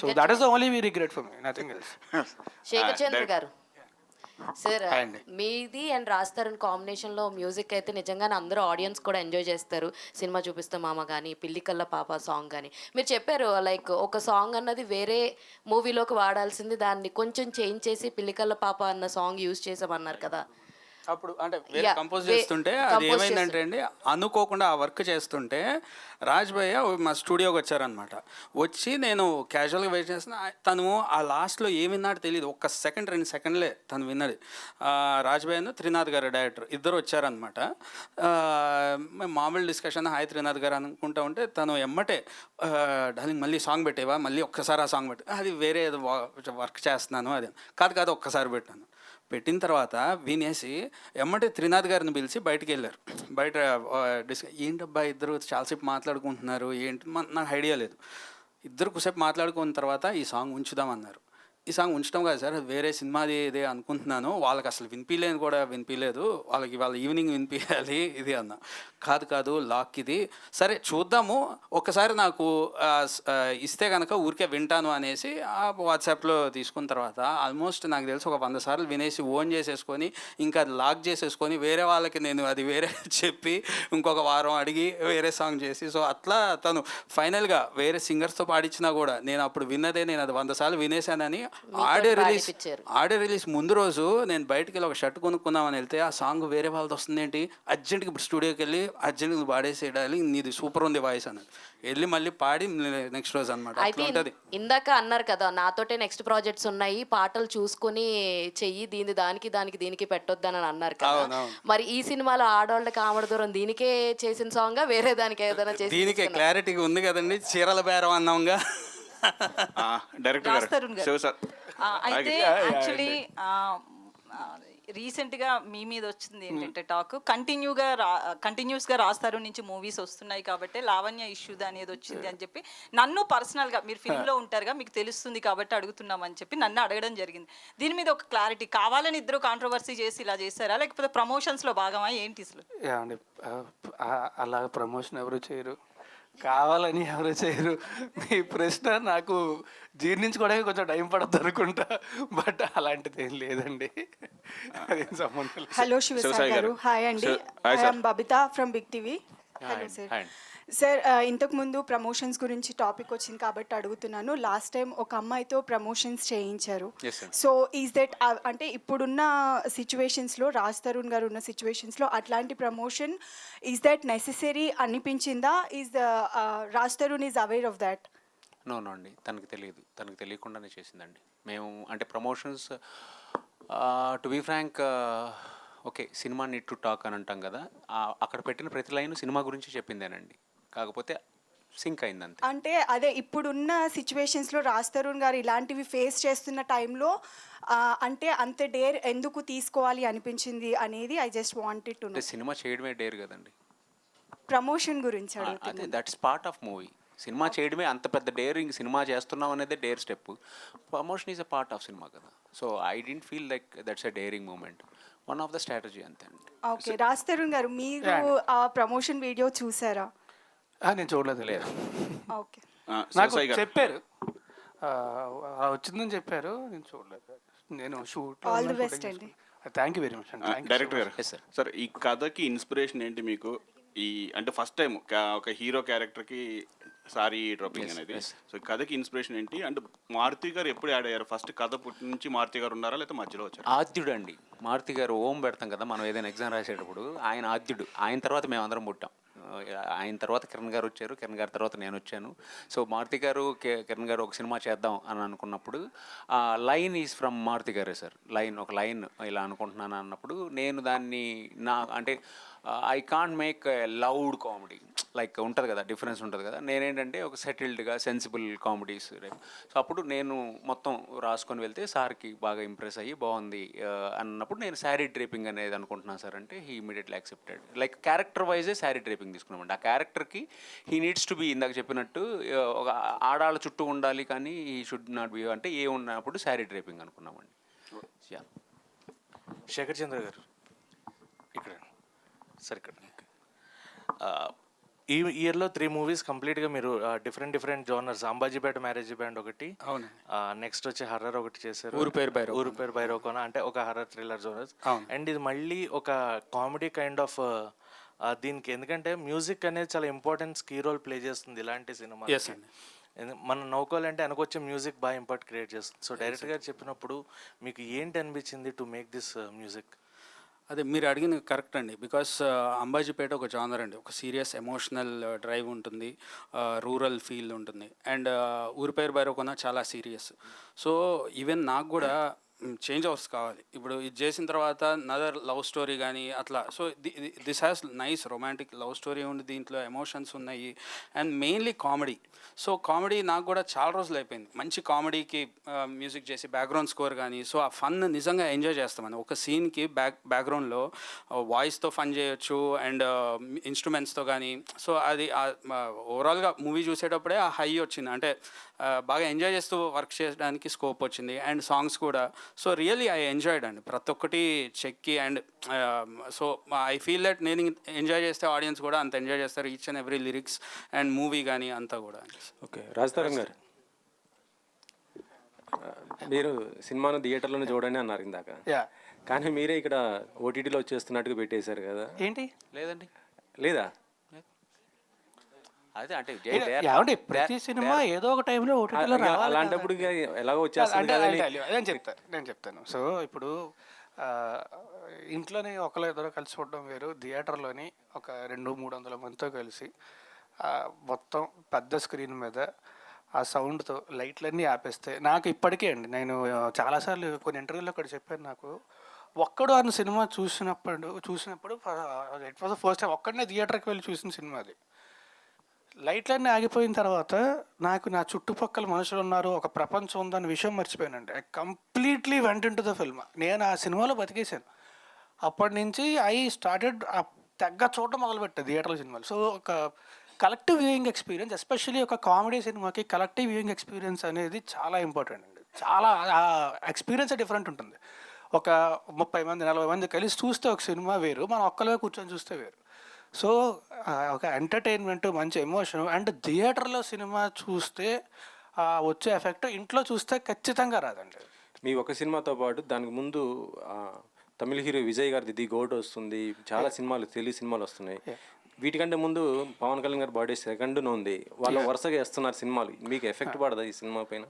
So that is the only we regret for me, nothing else. Sekhar Chandra గారు సార్, మీది అండ్ రాజ్ తరుణ్ కాంబినేషన్లో మ్యూజిక్ అయితే నిజంగానే అందరూ ఆడియన్స్ కూడా ఎంజాయ్ చేస్తారు. సినిమా చూపిస్తే మామ కానీ, పిల్లికల్ల పాప సాంగ్ కానీ మీరు చెప్పారు లైక్ ఒక సాంగ్ అన్నది వేరే మూవీలోకి వాడాల్సింది, దాన్ని కొంచెం చేంజ్ చేసి పిల్లికల్ల పాప అన్న సాంగ్ యూజ్ చేసామన్నారు కదా. అప్పుడు అంటే వేరే కంపోజ్ చేస్తుంటే అది ఏమైందంటే అండి, అనుకోకుండా ఆ వర్క్ చేస్తుంటే రాజ్ భయ్య మా స్టూడియోకి వచ్చారనమాట. వచ్చి నేను క్యాజువల్గా వెయిట్ చేసిన, తను ఆ లాస్ట్లో ఏం విన్నాడో తెలియదు. 1 సెకండ్ 2 సెకండ్లే తను విన్నది. రాజ్ భయ్యను త్రినాథ్ గారు డైరెక్టర్ ఇద్దరు వచ్చారనమాట. మామూలు డిస్కషన్ హాయ్ త్రినాథ్ గారు అనుకుంటా ఉంటే తను ఎమ్మటే డార్లింగ్ మళ్ళీ సాంగ్ పెట్టేవా, మళ్ళీ ఒక్కసారి ఆ సాంగ్ పెట్టు, అది వేరే ఏదో వర్క్ చేస్తున్నాను, అది కాదు ఒక్కసారి పెట్టాను. పెట్టిన తర్వాత వినేసి ఎమ్మటే త్రినాథ్ గారిని పిలిచి బయటికి వెళ్ళారు. బయట ఏంటబ్బా ఇద్దరు చాలాసేపు మాట్లాడుకుంటున్నారు ఏంటి, నాకు ఐడియా లేదు. ఇద్దరు కొద్దిసేపు మాట్లాడుకున్న తర్వాత ఈ సాంగ్ ఉంచుదామన్నారు. ఈ సాంగ్ ఉంచడం కాదు సార్, అది వేరే సినిమాది ఇదే అనుకుంటున్నాను, వాళ్ళకి అసలు వినిపించలేదు, వాళ్ళకి వాళ్ళ ఈవినింగ్ వినిపించాలి ఇది అన్న. కాదు లాక్ ఇది, సరే చూద్దాము, ఒక్కసారి నాకు ఇస్తే కనుక ఊరికే వింటాను అనేసి వాట్సాప్లో తీసుకున్న తర్వాత ఆల్మోస్ట్ నాకు తెలిసి ఒక 100 సార్లు వినేసి ఓన్ చేసేసుకొని ఇంకా అది లాక్ చేసేసుకొని వేరే వాళ్ళకి నేను అది వేరే చెప్పి ఇంకొక వారం అడిగి వేరే సాంగ్ చేసి, సో అట్లా తను ఫైనల్గా వేరే సింగర్స్తో పాడించినా కూడా నేను అప్పుడు విన్నదే నేను అది 100 సార్లు వినేసానని. ఆడియో రిలీజ్ ముందు రోజు నేను బయటికి వెళ్ళి ఒక షర్ట్ కొనుక్కుందామని వెళ్తే ఆ సాంగ్ వేరే వాళ్ళది వస్తుంది ఏంటి, అర్జెంట్కి ఇప్పుడు స్టూడియోకి వెళ్ళి అర్జెంట్కి నువ్వు పాడేసేయాలి, నీది సూపర్ ఉంది వాయిస్ అని వెళ్ళి మళ్ళీ పాడి నెక్స్ట్ రోజు అనమాట. అయితే ఇందాక అన్నారు కదా నాతోటే నెక్స్ట్ ప్రాజెక్ట్స్ ఉన్నాయి, పాటలు చూసుకుని చెయ్యి, దీనికి పెట్టొద్దని అన్నారు కదా. మరి ఈ సినిమాలో ఆడవాళ్ళకి ఆమడ దూరం దీనికే చేసిన సాంగ్ వేరే దానికి ఏదైనా చేసి, దీనికే క్లారిటీగా ఉంది కదండి, చీరల బేరం అన్నాంగా డైరెక్టర్ సార్. అయితే యాక్చువల్లీ రీసెంట్గా మీ మీద వచ్చింది ఏంటంటే టాక్ కంటిన్యూస్గా రాస్తారు నుంచి మూవీస్ వస్తున్నాయి కాబట్టి లావణ్య ఇష్యూ అనేది వచ్చింది అని చెప్పి నన్ను పర్సనల్గా, మీరు ఫిల్మ్లో ఉంటారుగా మీకు తెలుస్తుంది కాబట్టి అడుగుతున్నామని చెప్పి నన్ను అడగడం జరిగింది. దీని మీద ఒక క్లారిటీ కావాలని ఇద్దరు కాంట్రవర్సీ చేసి ఇలా చేస్తారా, లేకపోతే ప్రమోషన్స్లో భాగమా ఏంటి అసలు? అలా ప్రమోషన్ ఎవరు చేయరు, కావాలని ఎవరు చేయరు. మీ ప్రశ్న నాకు జీర్ణించుకోవడానికి కొంచెం టైం పడుతుంది అనుకుంటా, బట్ అలాంటిది ఏం లేదండి, అదేం సంబంధం లేదు. హలో శివసాయి గారు, హాయ్ అండి, I'm Babita from big TV. Hello sir. Sir ఇంతకుముందు ప్రమోషన్స్ గురించి టాపిక్ వచ్చింది కాబట్టి అడుగుతున్నాను. లాస్ట్ టైం ఒక అమ్మాయితో ప్రమోషన్స్ చేయించారు. సో ఈజ్ దట్ అంటే ఇప్పుడున్న సిచ్యువేషన్స్లో, రాజ్ తరుణ్ గారు ఉన్న సిచ్యువేషన్స్లో అట్లాంటి ప్రమోషన్ ఈజ్ దట్ నెసెసరీ అనిపించిందా? Is Raj Tarun is aware of that? No అండి, తనకు తెలియకుండానే చేసిందండి. మేము అంటే promotions to be frank okay cinema need to talk అని అంటాం కదా, అక్కడ పెట్టిన ప్రతి లైన్ సినిమా గురించి చెప్పిందేనండి, కాకపోతే సింక్ అయింది అంతే. అంటే అదే ఇప్పుడున్న సిచ్యువేషన్స్లో రాజ్ తరుణ్ గారు ఇలాంటివి ఫేస్ చేస్తున్న టైంలో అంటే అంత డేర్ ఎందుకు తీసుకోవాలి అనిపించింది అనేది I just wanted to know. సినిమా చేయడమే డేర్ కదండి, ప్రమోషన్ గురించి అదే దట్స్ పార్ట్ ఆఫ్ మూవీ. సినిమా చేయడమే అంత పెద్ద డేరింగ్, సినిమా చేస్తున్నాం అనేది dare step, promotion is a part of సినిమా కదా. So I didn't feel like that's a daring moment, one of the strategy అంతే అండి. ఓకే, రాజ్ తరుణ్ గారు మీరు ఆ ప్రమోషన్ వీడియో చూసారా? నేను చూడలేదు. లేదు, ఓకే, నాకు చెప్పారు వచ్చిందని చెప్పారు, నేను చూడలేదు. నేను షూట్. ఆల్ ది బెస్ట్ అండి. థ్యాంక్ యూ వెరీ మచ్ అండి. డైరెక్టర్ గారు సార్, ఈ కథకి ఇన్స్పిరేషన్ ఏంటి మీకు? ఈ అంటే ఫస్ట్ టైం ఒక హీరో క్యారెక్టర్కి సారీ డ్రాపింగ్ అనేది. సో కథకి ఇన్స్పిరేషన్ ఏంటి? అండ్ మారుతి గారు ఎప్పుడు యాడ్ అయ్యారు? ఫస్ట్ కథ పుట్టి నుంచి మారుతి గారు ఉన్నారా లేకపోతే మధ్యలో వచ్చారు? ఆద్యుడు అండి. మారుతి గారు ఓం పెడతాం కదా మనం ఏదైనా ఎగ్జామ్ రాసేటప్పుడు, ఆయన ఆద్యుడు. ఆయన తర్వాత మేము అందరం పుట్టాం. ఆయన తర్వాత కిరణ్ గారు వచ్చారు, కిరణ్ గారి తర్వాత నేను వచ్చాను. సో మారుతి గారు కిరణ్ గారు ఒక సినిమా చేద్దాం అని అనుకున్నప్పుడు లైన్ ఈజ్ ఫ్రమ్ మారుతి గారే సార్. ఒక లైన్ ఇలా అనుకుంటున్నాను అన్నప్పుడు నేను దాన్ని అంటే I can't make loud comedy like ఉంటుంది కదా, డిఫరెన్స్ ఉంటుంది కదా. నేనేంటంటే ఒక సెటిల్డ్గా సెన్సిబుల్ కామెడీస్. సో అప్పుడు నేను మొత్తం రాసుకొని వెళ్తే సార్కి బాగా ఇంప్రెస్ అయ్యి బాగుంది అన్నప్పుడు నేను శారీ డ్రేపింగ్ అనేది అనుకుంటున్నాను సార్ అంటే he immediately accepted. Like character yj sari draping తీసుకున్నామండి. ఆ క్యారెక్టర్కి హీ నీడ్స్ టు బీ ఇందాక చెప్పినట్టు ఒక ఆడాళ్ళ చుట్టూ ఉండాలి కానీ హీ షుడ్ నాట్ బి అంటే ఏ ఉన్నప్పుడు శారీ డ్రేపింగ్ అనుకున్నామండి. యా. శేఖర్ చంద్ర గారు ఇక్కడ సార్ ఇక్కడ ఈ ఇయర్లో 3 మూవీస్ కంప్లీట్గా మీరు different genres, Ambajipeta marriage band ఒకటి, అవును, నెక్స్ట్ వచ్చి హర్రర్ ఒకటి చేశారు, ఊరు పేరు భైరవకోన అంటే ఒక హర్రర్ థ్రిల్లర్ జోనర్స్, అండ్ ఇది మళ్ళీ ఒక కామెడీ కైండ్ ఆఫ్ దీనికి. ఎందుకంటే మ్యూజిక్ అనేది చాలా ఇంపార్టెన్స్ కీ రోల్ ప్లే చేస్తుంది ఇలాంటి సినిమా. మనం నవ్వుకోవాలంటే అనుకొచ్చే మ్యూజిక్ బాగా ఇంపాక్ట్ క్రియేట్ చేస్తుంది. సో డైరెక్టర్ గారు చెప్పినప్పుడు మీకు ఏంటి అనిపించింది టు మేక్ దిస్ మ్యూజిక్? అదే మీరు అడిగింది కరెక్ట్ అండి. బికాస్ అంబాజీపేట ఒక జానర్ అండి, ఒక సీరియస్ ఎమోషనల్ డ్రైవ్ ఉంటుంది, రూరల్ ఫీల్ ఉంటుంది. అండ్ ఊరి పేరు భైరవకోన చాలా సీరియస్. సో ఈవెన్ నాకు కూడా చేంజ్ ఓవర్స్ కావాలి. ఇప్పుడు ఇది చేసిన తర్వాత నదర్ లవ్ స్టోరీ కానీ అట్లా. So this has nice romantic love story ఉంది, దీంట్లో ఎమోషన్స్ ఉన్నాయి and mainly comedy. So comedy నాకు కూడా చాలా రోజులు అయిపోయింది మంచి కామెడీకి మ్యూజిక్ చేసి బ్యాక్గ్రౌండ్ స్కోర్ కానీ. సో ఆ ఫన్ నిజంగా ఎంజాయ్ చేస్తామని ఒక సీన్కి బ్యాక్గ్రౌండ్లో వాయిస్తో ఫన్ చేయొచ్చు అండ్ ఇన్స్ట్రుమెంట్స్తో కానీ. సో అది ఓవరాల్గా మూవీ చూసేటప్పుడే ఆ హై వచ్చింది, అంటే బాగా ఎంజాయ్ చేస్తూ వర్క్ చేయడానికి స్కోప్ వచ్చింది. అండ్ సాంగ్స్ కూడా సో రియల్లీ ఐ ఎంజాయ్డ్ అండి ప్రతి ఒక్కటి చెక్కి. And so I feel that నేను ఎంజాయ్ చేస్తే ఆడియన్స్ కూడా అంత ఎంజాయ్ చేస్తారు, each and every lyrics and movie కానీ అంతా కూడా. ఓకే, రాజతరణ్ గారు మీరు సినిమాను థియేటర్లోనే చూడండి అన్నారు ఇందాక, కానీ మీరే ఇక్కడ ఓటీటీలో వచ్చేస్తున్నట్టుగా పెట్టేశారు కదా, ఏంటి? లేదండి, లేదా? అదే అంటే ప్రతి సినిమా ఏదో ఒక టైంలో ఓటీటీలో రావాలి. అలాంటప్పుడు ఎలాగో వచ్చేస్తుంది. నేను చెప్తాను. సో ఇప్పుడు ఇంట్లోనే ఒకరు ఇద్దరు కలిసి చూడడం వేరు, థియేటర్లోని ఒక 200-300 మందితో కలిసి మొత్తం పెద్ద స్క్రీన్ మీద ఆ సౌండ్తో లైట్లన్నీ ఆపేస్తే నాకు ఇప్పటికే అండి, నేను చాలాసార్లు కొన్ని ఇంటర్వ్యూలో కూడా చెప్పాను, నాకు ఒక్కడు అన్న సినిమా చూసినప్పుడు it was the first time ఒక్కడనే థియేటర్కి వెళ్ళి చూసిన సినిమా అది. లైట్లన్నీ ఆగిపోయిన తర్వాత నాకు నా చుట్టుపక్కల మనుషులు ఉన్నారు, ఒక ప్రపంచం ఉందన్న విషయం మర్చిపోయానండి. ఐ కంప్లీట్లీ వెంట ఇంటు ద ఫిల్మ్. నేను ఆ సినిమాలో బతికేశాను. అప్పటి నుంచి ఐ స్టార్టెడ్ తెగ్గ చూడటం మొదలుపెట్టాను థియేటర్ల సినిమాలు. సో ఒక కలెక్టివ్ వ్యూయింగ్ ఎక్స్పీరియన్స్, ఎస్పెషల్లీ ఒక కామెడీ సినిమాకి కలెక్టివ్ వ్యూయింగ్ ఎక్స్పీరియన్స్ అనేది చాలా ఇంపార్టెంట్ అండి. చాలా ఎక్స్పీరియన్స్ డిఫరెంట్ ఉంటుంది. ఒక 30 మంది 40 మంది కలిసి చూస్తే ఒక సినిమా వేరు, మనం ఒక్కలే కూర్చొని చూస్తే వేరు. సో ఒక ఎంటర్టైన్మెంట్, మంచి ఎమోషన్. అండ్ థియేటర్లో సినిమా చూస్తే వచ్చే ఎఫెక్ట్ ఇంట్లో చూస్తే ఖచ్చితంగా రాదండి. మీ ఒక సినిమాతో పాటు దానికి ముందు తమిళ హీరో విజయ్ గారిది ది గోట్ వస్తుంది, చాలా సినిమాలు తెలుగు సినిమాలు వస్తున్నాయి. వీటికంటే ముందు పవన్ కళ్యాణ్ గారి బర్త్డే సెకండ్ను ఉంది, వాళ్ళు వరుసగా వేస్తున్నారు సినిమాలు. మీకు ఎఫెక్ట్ పడదా ఈ సినిమా పైన?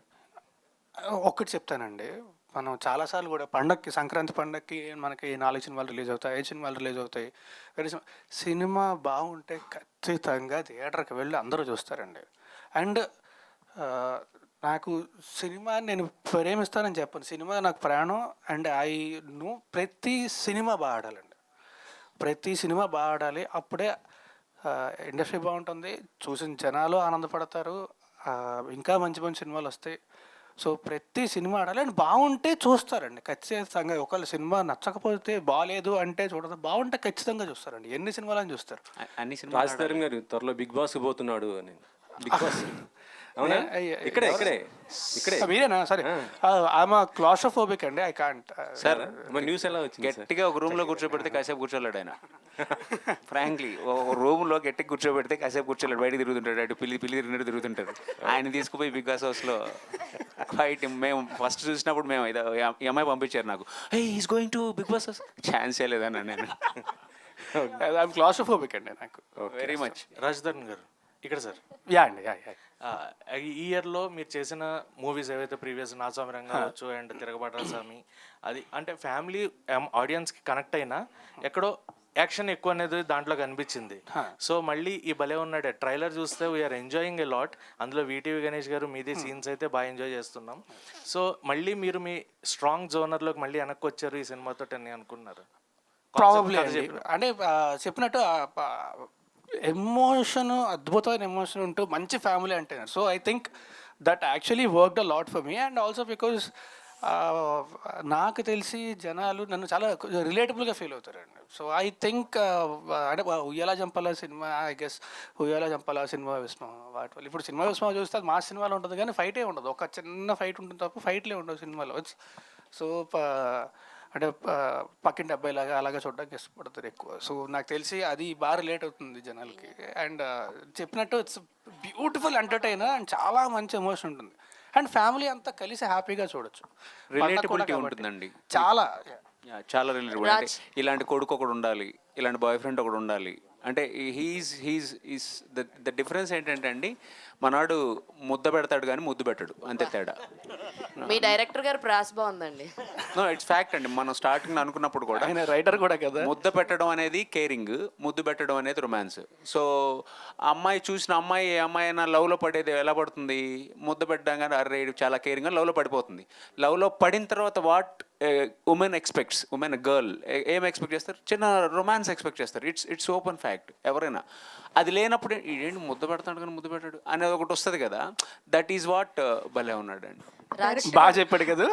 ఒక్కటి చెప్తానండి, మనం చాలాసార్లు కూడా పండగకి, సంక్రాంతి పండగకి మనకి 4 సినిమాలు రిలీజ్ అవుతాయి, 5 సినిమాలు రిలీజ్ అవుతాయి. సినిమా బాగుంటే ఖచ్చితంగా థియేటర్కి వెళ్ళి అందరూ చూస్తారండి. అండ్ నాకు సినిమా నేను ప్రేమిస్తానని చెప్పను, సినిమా నాకు ప్రాణం. అండ్ ప్రతి సినిమా బాగా ఆడాలండి, ప్రతి సినిమా బాగా ఆడాలి. అప్పుడే ఇండస్ట్రీ బాగుంటుంది, చూసిన జనాలు ఆనందపడతారు, ఇంకా మంచి మంచి సినిమాలు వస్తాయి. సో ప్రతి సినిమా ఆడాలి అండ్ బాగుంటే చూస్తారండి ఖచ్చితంగా. ఒకళ్ళు సినిమా నచ్చకపోతే, బాగాలేదు అంటే చూడదు, బాగుంటే ఖచ్చితంగా చూస్తారండి. ఎన్ని సినిమాలని చూస్తారు. అన్ని సినిమాలు. రాజతరణ్ గారు త్వరలో బిగ్ బాస్కి పోతున్నాడు అని. బిగ్ బాస్ అవునా? ఇక్కడే మీరేనా? సరే, ఆమె క్లాస్ట్రోఫోబిక్ అండి, ఐ కాంట్. సార్ న్యూస్ ఎలా వచ్చింది? గట్టిగా ఒక రూమ్లో కూర్చోబెడితే కాసేపు కూర్చోలేడు ఆయన. ఫ్రాంక్లీ ఒక రూమ్లో గట్టిగా కూర్చోబెడితే కాసేపు కూర్చోలేడు, బయట తిరుగుతుంటాడు, అటు పిల్లి తిరిగినట్టు తిరుగుతుంటాడు. ఆయన తీసుకుపోయి బిగ్ బాస్ హౌస్లో క్వైట్. మేము ఫస్ట్ చూసినప్పుడు మేము ఈ అమ్మాయి పంపించారు నాకు, he is going to Bigg Boss house, ఛాన్సే లేదన్నా నేను. క్లాస్ట్రోఫోబిక్ అండి నాకు వెరీ మచ్. రాజధరణ్ గారు ఇక్కడ సార్ యా అండి యా ఈ ఇయర్లో మీరు చేసిన మూవీస్ ఏవైతే ప్రీవియస్ నాస్వామి రంగ కావచ్చు అండ్ తిరగబాట స్వామి, అది అంటే ఫ్యామిలీ ఆడియన్స్కి కనెక్ట్ అయినా ఎక్కడో యాక్షన్ ఎక్కువ అనేది దాంట్లో కనిపించింది. సో మళ్ళీ ఈ భలే ఉన్నాడే ట్రైలర్ చూస్తే వీఆర్ ఎంజాయింగ్ ఎ లాట్. అందులో వీటీవీ గణేష్ గారు మీది సీన్స్ అయితే బాగా ఎంజాయ్ చేస్తున్నాం. సో మళ్ళీ మీరు మీ స్ట్రాంగ్ జోనర్లోకి మళ్ళీ వెనక్కి వచ్చారు ఈ సినిమాతో అని అనుకున్నారు? ప్రాబబ్లీ అంటే చెప్పినట్టు ఎమోషన్, అద్భుతమైన ఎమోషన్ ఉంటూ మంచి ఫ్యామిలీ అంటే. So I think that actually worked a lot for me. And also because నాకు తెలిసి జనాలు నన్ను చాలా రిలేటబుల్గా ఫీల్ అవుతారండి. సో ఐ థింక్ అంటే ఉయ్యాల జంపాల సినిమా, ఐ గెస్ ఉయ్యాల జంపాల సినిమా విస్మా వాటి వల్ల ఇప్పుడు సినిమా విస్మా చూస్తే అది మా సినిమాలో ఉంటుంది కానీ ఫైటే ఉండదు. ఒక చిన్న ఫైట్ ఉంటుంది తప్ప ఫైట్లే ఉండవు సినిమాలో. సో అంటే పక్కింటి అబ్బాయిలాగా అలాగా చూడడానికి ఇష్టపడతారు ఎక్కువ. సో నాకు తెలిసి అది బాగా రిలేట్ అవుతుంది జనాలకి. అండ్ చెప్పినట్టు ఇట్స్ బ్యూటిఫుల్ ఎంటర్టైనర్ అండ్ చాలా మంచి ఎమోషన్ ఉంటుంది. అండ్ ఫ్యామిలీ అంతా కలిసి హ్యాపీగా చూడొచ్చు. రిలేటబిలిటీ ఉంటుందండి చాలా చాలా రిలేటబుల్. అంటే ఇలాంటి కొడుకు ఒకడు ఉండాలి, ఇలాంటి బాయ్ ఫ్రెండ్ ఒకడు ఉండాలి అంటే హీస్ ద డిఫరెన్స్ ఏంటంటే అండి, మనవాడు ముద్ద పెడతాడు కానీ ముద్దు పెట్టాడు, అంతే తేడా. మీ డైరెక్టర్ గారు ప్రాస్ బాగుందండి. నో ఇట్స్ ఫ్యాక్ట్ అండి. మనం స్టార్టింగ్ అనుకున్నప్పుడు కూడా ఆయన రైటర్ కూడా కదా, ముద్ద పెట్టడం అనేది కేరింగ్, ముద్దు పెట్టడం అనేది రొమాన్స్. సో అమ్మాయి చూసిన అమ్మాయి ఏ అమ్మాయి అయినా లవ్లో పడేది ఎలా పడుతుంది? ముద్ద పెట్టడం కానీ అరే చాలా కేరింగ్ అని లవ్లో పడిపోతుంది. లవ్లో పడిన తర్వాత what women expects, women girl ఏం ఎక్స్పెక్ట్ చేస్తారు? చిన్న రొమాన్స్ ఎక్స్పెక్ట్ చేస్తారు. It's open fact. ఎవరైనా అది లేనప్పుడు ఏంటి ముద్ద పెడతాడు కానీ ముద్దు పెట్టాడు అనేది ఒకటి వస్తుంది కదా. దట్ ఈజ్ వాట్ భలే ఉన్నాడు అండి. బాగా చెప్పాడు కదా,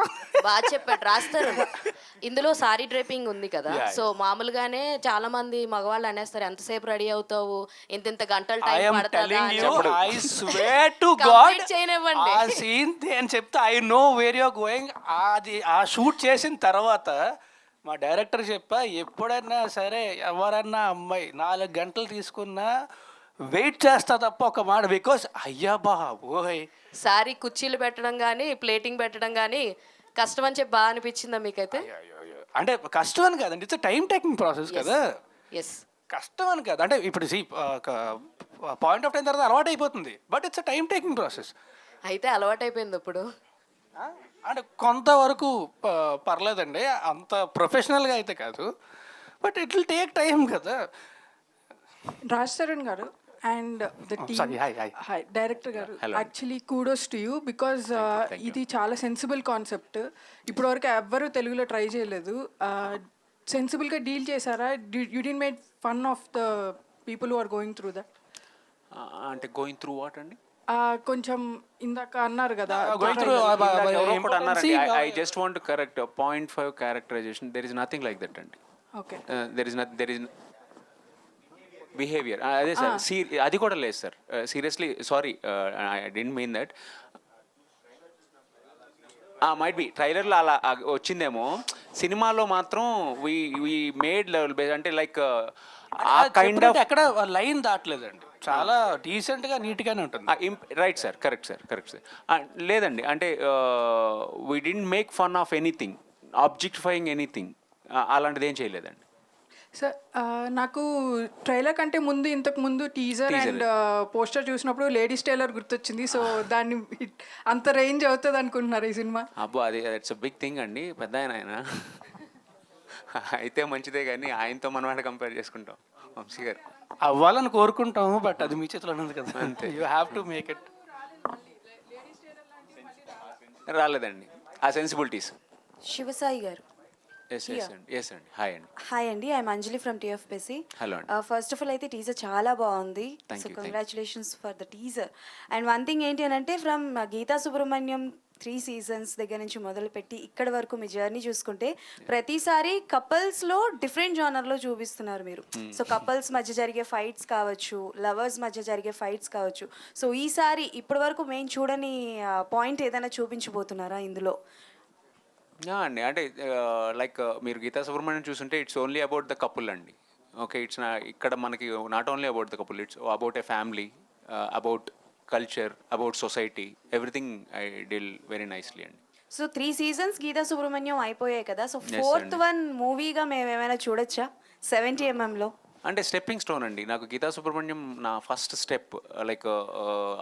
బాగా చెప్పాడు. రాస్తారు ఇందులో సారీ డ్రేపింగ్ ఉంది కదా. సో మామూలుగానే చాలా మంది మగవాళ్ళు అనేస్తారు ఎంతసేపు రెడీ అవుతావు, ఇంత గంటలు టైం పడుతుందా చేయనివ్వండి అని చెప్తే I know where you're going. అది ఆ షూట్ చేసిన తర్వాత మా డైరెక్టర్ చెప్పా, ఎప్పుడైనా సరే ఎవరన్నా అమ్మాయి 4 గంటలు తీసుకున్నా వెయిట్ చేస్తా తప్ప ఒక మాట. బికాస్ అయ్యా బాబోయ్ సారీ కుర్చీలు పెట్టడం కానీ ప్లేటింగ్ పెట్టడం కానీ కష్టం అని చెప్పి బాగా అనిపించిందా మీకైతే? అంటే కష్టం అని కాదండి, ఇట్స్ టైం టేకింగ్ ప్రాసెస్ కదా. ఎస్, కష్టం అని కాదు. అంటే ఇప్పుడు పాయింట్ ఆఫ్ టైం తర్వాత అలవాటు అయిపోతుంది, but it's time taking process. అయితే అలవాటు అయిపోయింది ఇప్పుడు. అంటే కొంతవరకు పర్లేదండి, అంత ప్రొఫెషనల్గా అయితే కాదు, but it will take time కదా. Raj Tarun garu and the team, director garu, actually kudos to you because ఇది చాలా సెన్సిబుల్ కాన్సెప్ట్. ఇప్పటివరకు ఎవ్వరూ తెలుగులో ట్రై చేయలేదు. సెన్సిబుల్గా డీల్ చేశారా? You did made fun of the people who are going through that. అంటే గోయింగ్ త్రూ వాట్ అండి? కొంచెం ఇందాక అన్నారు కదా, I just want to correct 0.5 characterization. There is nothing like that అండి. ఓకే, దెర్ ఇస్ బిహేవియర్ అదే sir. అది కూడా లేదు sir. Seriously sorry, I don't mean that. Might be ట్రైలర్లో అలా వచ్చిందేమో, సినిమాలో మాత్రం వి మేడ్ లెవెల్ బేస్ అంటే లైక్ ఆ కైండ్ ఆఫ్ ఎక్కడ లైన్ దాటలేదండి, చాలా డీసెంట్గా నీట్గానే ఉంటుంది. Right sir, correct sir, correct sir. లేదండి అంటే we didn't make fun of anything, objectifying anything, అలాంటిది ఏం చేయలేదండి. సార్ నాకు ట్రైలర్ కంటే ముందు ఇంతకు ముందు టీజర్ అండ్ పోస్టర్ చూసినప్పుడు లేడీస్ టైలర్ గుర్తొచ్చింది. సో దాన్ని అంత రేంజ్ అవుతుంది అనుకుంటున్నారు ఈ సినిమా? అబ్బో అది ఇట్స్ బిగ్ థింగ్ అండి. పెద్ద ఆయన అయితే మంచిదే, కానీ ఆయనతో మనం అంటే కంపేర్ చేసుకుంటాం. వంశీ గారు అవ్వాలని కోరుకుంటాము, బట్ అది మీ చేతిలో ఉంది కదా, అంతే. You have to make it. రాలేదండి ఆ సెన్సిబిలిటీస్. శివసాయి గారు. ఎస్ అండి. హాయ్ అండి. హాయ్ అండి, I'm Anjali from TFPC. Hello అండి. ఫస్ట్ ఆఫ్ ఆల్ అయితే టీజర్ చాలా బాగుంది. So congratulations for the teaser. And one thing ఏంటి అని అంటే, ఫ్రమ్ గీతా సుబ్రహ్మణ్యం 3 seasons దగ్గర నుంచి మొదలుపెట్టి ఇక్కడ వరకు మీ జర్నీ చూసుకుంటే ప్రతిసారి కపుల్స్లో డిఫరెంట్ జానర్లో చూపిస్తున్నారు మీరు. సో కపుల్స్ మధ్య జరిగే ఫైట్స్ కావచ్చు, లవర్స్ మధ్య జరిగే ఫైట్స్ కావచ్చు. సో ఈసారి ఇప్పటి వరకు మేము చూడని పాయింట్ ఏదైనా చూపించబోతున్నారా ఇందులో? అండి అంటే లైక్ మీరు గీతా సుబ్రహ్మణ్యం చూస్తుంటే it's only about the couple అండి. ఓకే, ఇట్స్ ఇక్కడ మనకి not only about the couple, it's about a family, about culture, about society, everything I deal very nicely అండి. సో 3 seasons గీతా సుబ్రహ్మణ్యం అయిపోయాయి కదా. సో 4th one మూవీగా మేము ఏమైనా చూడొచ్చా 70mm లో? అంటే స్టెప్పింగ్ స్టోన్ అండి. నాకు గీతా సుబ్రహ్మణ్యం నా ఫస్ట్ స్టెప్, లైక్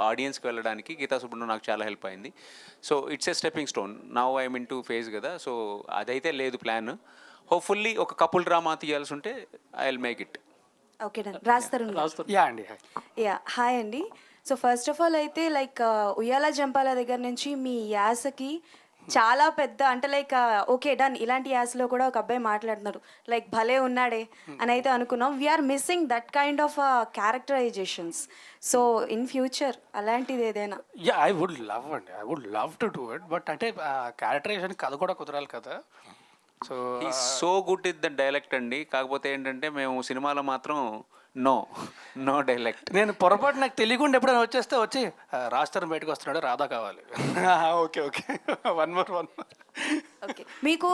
ఆడియన్స్కి వెళ్ళడానికి గీతా సుబ్రహ్మణ్యం నాకు చాలా హెల్ప్ అయింది. So it's a stepping stone. Now I mean to phase కదా. సో అదైతే లేదు ప్లాన్. హోప్ఫుల్లీ ఒక కపుల్ డ్రామా తీయాల్సి ఉంటే I will make it. Okay done. రాస్తారు యా అండి. యా హాయ్ అండి. సో ఫస్ట్ ఆఫ్ ఆల్ అయితే లైక్ ఉయ్యాల జంపాల దగ్గర నుంచి మీ యాసకి చాలా పెద్ద అంటే లైక్ ఓకే డన్, ఇలాంటి యాసలో కూడా ఒక అబ్బాయి మాట్లాడుతున్నాడు లైక్ భలే ఉన్నాడే అని అయితే అనుకున్నాం. We are missing that kind of characterizations. So in future అలాంటిది ఏదైనా. యా ఐ వుడ్ లవ్ అండి, I would love to do it. But అంటే క్యారెక్టరైజేషన్ కథ కూడా కుదరాలి కదా. So so good is the dialect అండి. కాకపోతే ఏంటంటే మేము సినిమాలో మాత్రం నో డైలెక్ట్. నేను పొరపాటు నాకు తెలియకుండా ఎప్పుడైనా వచ్చి రాస్తారు బయటకు వస్తున్నాడు, రాధా కావాలి. Okay okay, one more. Okay మీకు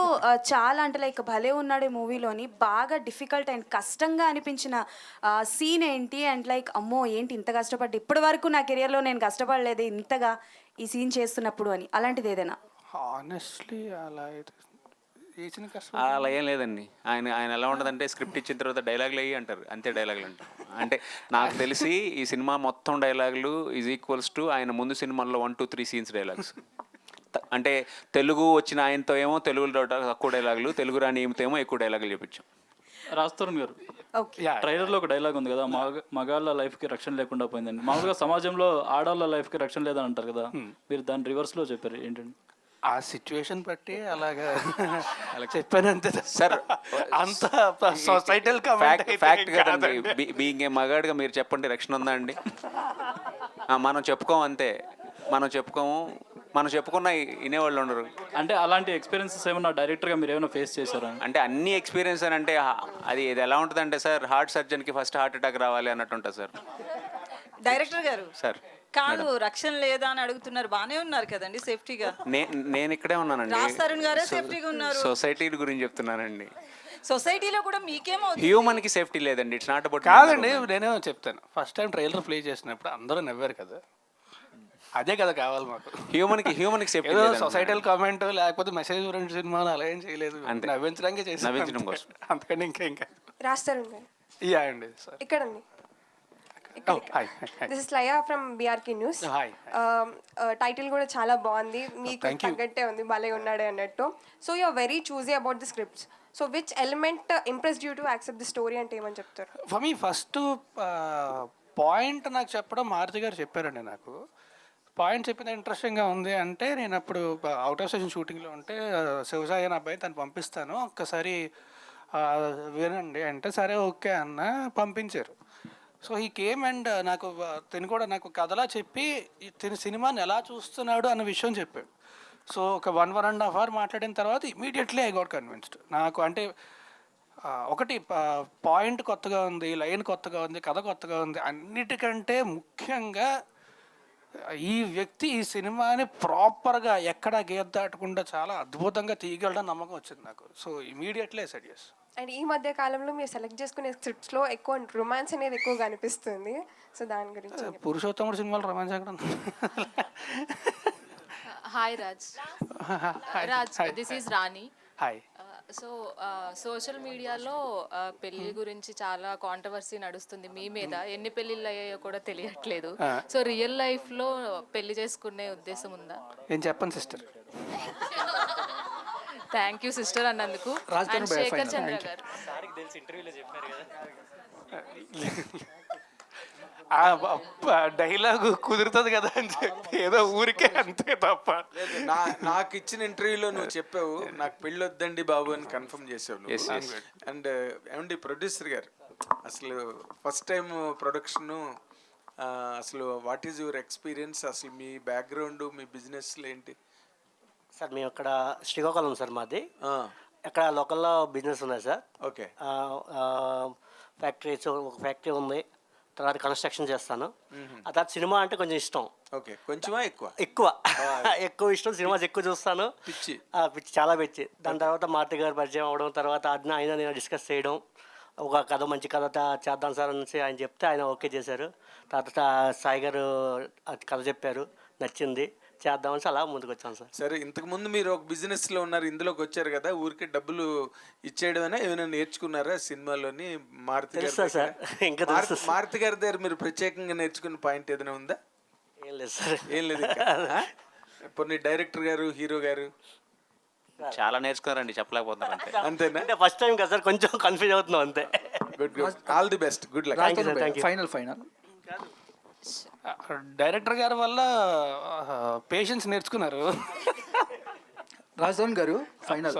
చాలా అంటే లైక్ భలే ఉన్నాడే మూవీలోని బాగా డిఫికల్ట్ అండ్ కష్టంగా అనిపించిన సీన్ ఏంటి? అండ్ లైక్ అమ్మో ఏంటి ఇంత కష్టపడ్డా, ఇప్పటి వరకు నా కెరియర్లో నేను కష్టపడలేదు ఇంతగా ఈ సీన్ చేస్తున్నప్పుడు అని, అలాంటిది ఏదైనా? ఆనెస్ట్లీ అలా అయితే అలా ఏం లేదండి. ఆయన ఎలా ఉంటుందంటే స్క్రిప్ట్ ఇచ్చిన తర్వాత డైలాగులు అయ్యి అంటారు, అంతే డైలాగులు అంటారు. అంటే నాకు తెలిసి ఈ సినిమా మొత్తం డైలాగులు ఈజ్ ఈక్వల్స్ టు ఆయన ముందు సినిమాల్లో 1, 2, 3 సీన్స్ డైలాగ్స్. అంటే తెలుగు వచ్చిన ఆయనతో ఏమో తెలుగులో తక్కువ డైలాగులు, తెలుగు రాని ఏమితో ఏమో ఎక్కువ డైలాగులు చెప్పించాం. రాస్తరుణ్ గారు, ట్రైలర్లో ఒక డైలాగ్ ఉంది కదా, మగాళ్ళ లైఫ్కి రక్షణ లేకుండా పోయిందని. మామూలుగా సమాజంలో ఆడవాళ్ళ లైఫ్కి రక్షణ లేదని అంటారు కదా, మీరు దాని రివర్స్లో చెప్పారు ఏంటండి? ఆ సిచ్యువేషన్ బట్టి అలాగా చెప్పాను అంతే సార్. అంత సొసైటల్ ఫ్యాక్ట్ కదండి. బీయింగ్ ఏ మగాడిగా మీరు చెప్పండి, రక్షణ ఉందా అండి? మనం చెప్పుకోము అంతే. మనం చెప్పుకున్న వినేవాళ్ళు ఉండరు. అంటే అలాంటి ఎక్స్పీరియన్సెస్ ఏమన్నా డైరెక్టర్గా మీరు ఏమైనా ఫేస్ చేశారా? అంటే అన్ని ఎక్స్పీరియన్స్ అని అంటే అది ఎలా ఉంటుందంటే సార్, హార్ట్ సర్జన్కి ఫస్ట్ హార్ట్ అటాక్ రావాలి అన్నట్టు ఉంటుంది సార్. డైరెక్టర్ గారు సార్ కాదు, రక్షణ లేదా అని అడుగుతున్నారు, బానే ఉన్నారు కదండి సేఫ్టీగా. నేను ఇక్కడే ఉన్నానండి. రాస్తారుణ్ గారే సేఫ్టీగా ఉన్నారు. సొసైటీ గురించి చెప్తున్నానండి. సొసైటీలో కూడా మీకేమవుతుంది? హ్యూమన్ కి సేఫ్టీ లేదండి. It's not about. కాదండి, నేనే చెప్తాను. ఫస్ట్ టైం ట్రైలర్ ప్లే చేసినప్పుడు అందరూ నవ్వారు కదా, అదే కదా కావాలి మాకు. హ్యూమన్ కి సేఫ్టీ. ఏదో సొసైటల్ కామెంట్ లేకపోతే మెసేజ్ ఓరియంటెడ్ సినిమాలు అలా ఏం చేయలేదు, నవ్వించడానికి చేసి నవ్వించడం కోసం. అంతకంటే ఇంకా రాస్తారుణ్ గారు. యా అండి సార్. ఇక్కడండి. This is Laya from BRK news. Title కూడా చాలా బాగుంది, మీకు తగ్గట్టే ఉంది, భలే ఉన్నాడే అన్నట్టు. So you are very choosy about the scripts. So which element impressed you to accept the story అంటే ఏమని చెప్తారు? ఫర్ మీ ఫస్ట్ పాయింట్ నాకు చెప్పడం మారుతి గారు చెప్పారండి. నాకు పాయింట్ చెప్పిన ఇంట్రెస్టింగ్గా ఉంది అంటే, నేను అప్పుడు అవుట్ ఆఫ్ స్టేషన్ షూటింగ్లో ఉంటే శివసాయి అనే అబ్బాయి తను పంపిస్తాను ఒక్కసారి వినండి అంటే, సరే ఓకే అన్న పంపించారు. సో ఈ కేమ్ అండ్ నాకు నాకు కథలా చెప్పి తిని సినిమాని ఎలా చూస్తున్నాడు అన్న విషయం చెప్పాడు. సో ఒక 1.5 hour మాట్లాడిన తర్వాత ఇమీడియట్లీ ఐ గాట్ కన్విన్స్డ్. నాకు అంటే ఒకటి పాయింట్ కొత్తగా ఉంది, లైన్ కొత్తగా ఉంది, కథ కొత్తగా ఉంది, అన్నిటికంటే ముఖ్యంగా ఈ వ్యక్తి ఈ సినిమాని ప్రాపర్గా ఎక్కడ గీత దాటకుండా చాలా అద్భుతంగా తీయగలడని నమ్మకం వచ్చింది నాకు. So immediately I said yes. And ఈ మధ్య కాలంలో మీరు సెలెక్ట్ చేసుకునే స్క్రిప్ట్స్లో ఎక్కువ రొమాన్స్ అనేది ఎక్కువగా అనిపిస్తుంది. సో దాని గురించి పురుషోత్తముడు సినిమాలో రొమాన్స్ ఎక్కడ ఉంది? Hi Raj. This is Rani. Hi. So social మీడియాలో పెళ్లి గురించి చాలా కాంట్రవర్సీ నడుస్తుంది మీ మీద. ఎన్ని పెళ్ళిళ్ళు అయ్యాయో కూడా తెలియట్లేదు. సో రియల్ లైఫ్లో పెళ్లి చేసుకునే ఉద్దేశం ఉందా? ఏం చెప్పండి సిస్టర్. థ్యాంక్ యూ సిస్టర్ అన్నందుకు. అండ్ శేఖర్ చంద్ర గారు, డైలాగు కుదురుతుంది కదా అని చెప్పి ఏదో ఊరికే అంతే తప్ప. నాకు ఇచ్చిన ఇంటర్వ్యూలో నువ్వు చెప్పావు నాకు పెళ్ళి వద్దండి బాబు అని కన్ఫర్మ్ చేసావు. అండ్ ఏమండి ప్రొడ్యూసర్ గారు, అసలు ఫస్ట్ టైం ప్రొడక్షను, అసలు వాట్ ఈజ్ యువర్ ఎక్స్పీరియన్స్? అసలు మీ బ్యాక్గ్రౌండ్, మీ బిజినెస్లు ఏంటి? సార్ మేము అక్కడ శ్రీకాకుళం సార్ మాది. అక్కడ లోకల్లో బిజినెస్ ఉన్నాయి సార్. ఓకే. ఫ్యాక్టరీస్, ఒక ఫ్యాక్టరీ ఉంది, తర్వాత కన్స్ట్రక్షన్ చేస్తాను. ఆ తర్వాత సినిమా అంటే కొంచెం ఇష్టం. ఓకే. కొంచెమా ఎక్కువ ఇష్టం. సినిమాస్ ఎక్కువ చూస్తాను. పిచ్చి చాలా పిచ్చి. దాని తర్వాత మారుతి గారు పరిచయం అవ్వడం, తర్వాత ఆయన నేను డిస్కస్ చేయడం, ఒక కథ మంచి కథ చేద్దాం సార్ అనేసి ఆయన చెప్తే ఆయన ఓకే చేశారు. తర్వాత సాయి గారు కథ చెప్పారు, నచ్చింది. చేద్దామని అలా ముందుకు వచ్చాం సార్. సరే, ఇంతకు ముందు మీరు ఒక బిజినెస్లో ఉన్నారు, ఇందులోకి వచ్చారు కదా, ఊరికే డబ్బులు ఇచ్చేయడమైనా ఏమైనా నేర్చుకున్నారా సినిమాలోని? మారుతి గారి తెలుసా సార్? ఇంకా తెలుసు సార్. మారుతి గారి దగ్గర మీరు ప్రత్యేకంగా నేర్చుకున్న పాయింట్ ఏదైనా ఉందా? ఏం లేదు సార్. ఏం లేదు ఇంకా. కొన్ని డైరెక్టర్ గారు, హీరో గారు చాలా నేర్చుకున్నారండి, చెప్పలేకపోతున్నారు అంతే. అంతేనా? అంటే ఫస్ట్ టైం కదా సార్, కొంచెం కన్ఫ్యూజ్ అవుతున్నాం అంతే. Good. All the best. Good luck. Thank you sir. Thank you. Final director గారి వల్ల పేషెన్స్ నేర్చుకున్నారు. రాజధాని గారు ఫైనల్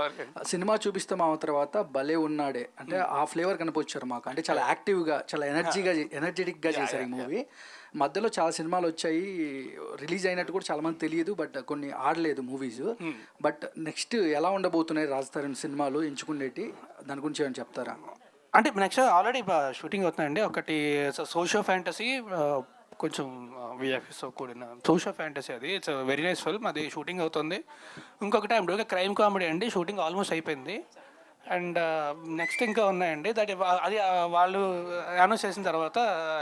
సినిమా చూపిస్తాం ఆ తర్వాత భలే ఉన్నాడే అంటే ఆ ఫ్లేవర్ కనిపించారు మాకు. అంటే చాలా యాక్టివ్గా, చాలా ఎనర్జెటిక్గా చేశారు ఈ మూవీ. మధ్యలో చాలా సినిమాలు వచ్చాయి, రిలీజ్ అయినట్టు కూడా చాలా మంది తెలియదు, బట్ కొన్ని ఆడలేదు మూవీస్. బట్ నెక్స్ట్ ఎలా ఉండబోతున్నాయి రాజధాని సినిమాలు ఎంచుకునేటి, దాని గురించి ఏమైనా చెప్తారా? అంటే నెక్స్ట్ ఆల్రెడీ షూటింగ్ అవుతుందండి. ఒకటి సోషియో ఫ్యాంటసీ, కొంచెం విఎఫ్ఎస్ కూడిన సోషియో ఫ్యాంటసీ, అది ఇట్స్ వెరీ నైస్ ఫిల్మ్, అది షూటింగ్ అవుతుంది. ఇంకొకటి ఐమ్ డూయింగ్ క్రైమ్ కామెడీ అండి, షూటింగ్ ఆల్మోస్ట్ అయిపోయింది. అండ్ నెక్స్ట్ ఇంకా ఉన్నాయండి, దట్ అది వాళ్ళు అనౌన్స్ చేసిన తర్వాత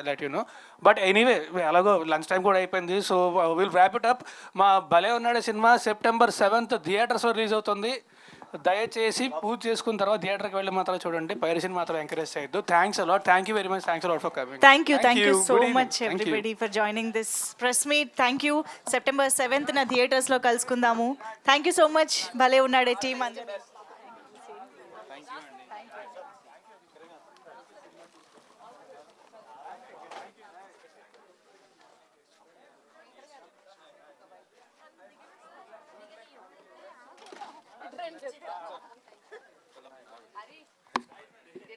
let you know. But anyway అలాగో లంచ్ టైం కూడా అయిపోయింది, so will wrap it up. మా భలే ఉన్నాడే సినిమా September 7th థియేటర్స్లో రిలీజ్ అవుతుంది. దయచేసి పూజ చేసుకున్న తర్వాత థియేటర్కి వెళ్ళి మాత్రం చూడండి, పైరసీని మాత్రం ఎంకరేజ్ చేయొద్దు. Thanks a lot. Thank you very much. Thanks a lot for coming. Thank you so much everybody for joining this press meet. Thank you. September 7th na theaters lo kalusukundamu. Thank you so much భలే ఉన్నాడే team అందరూ.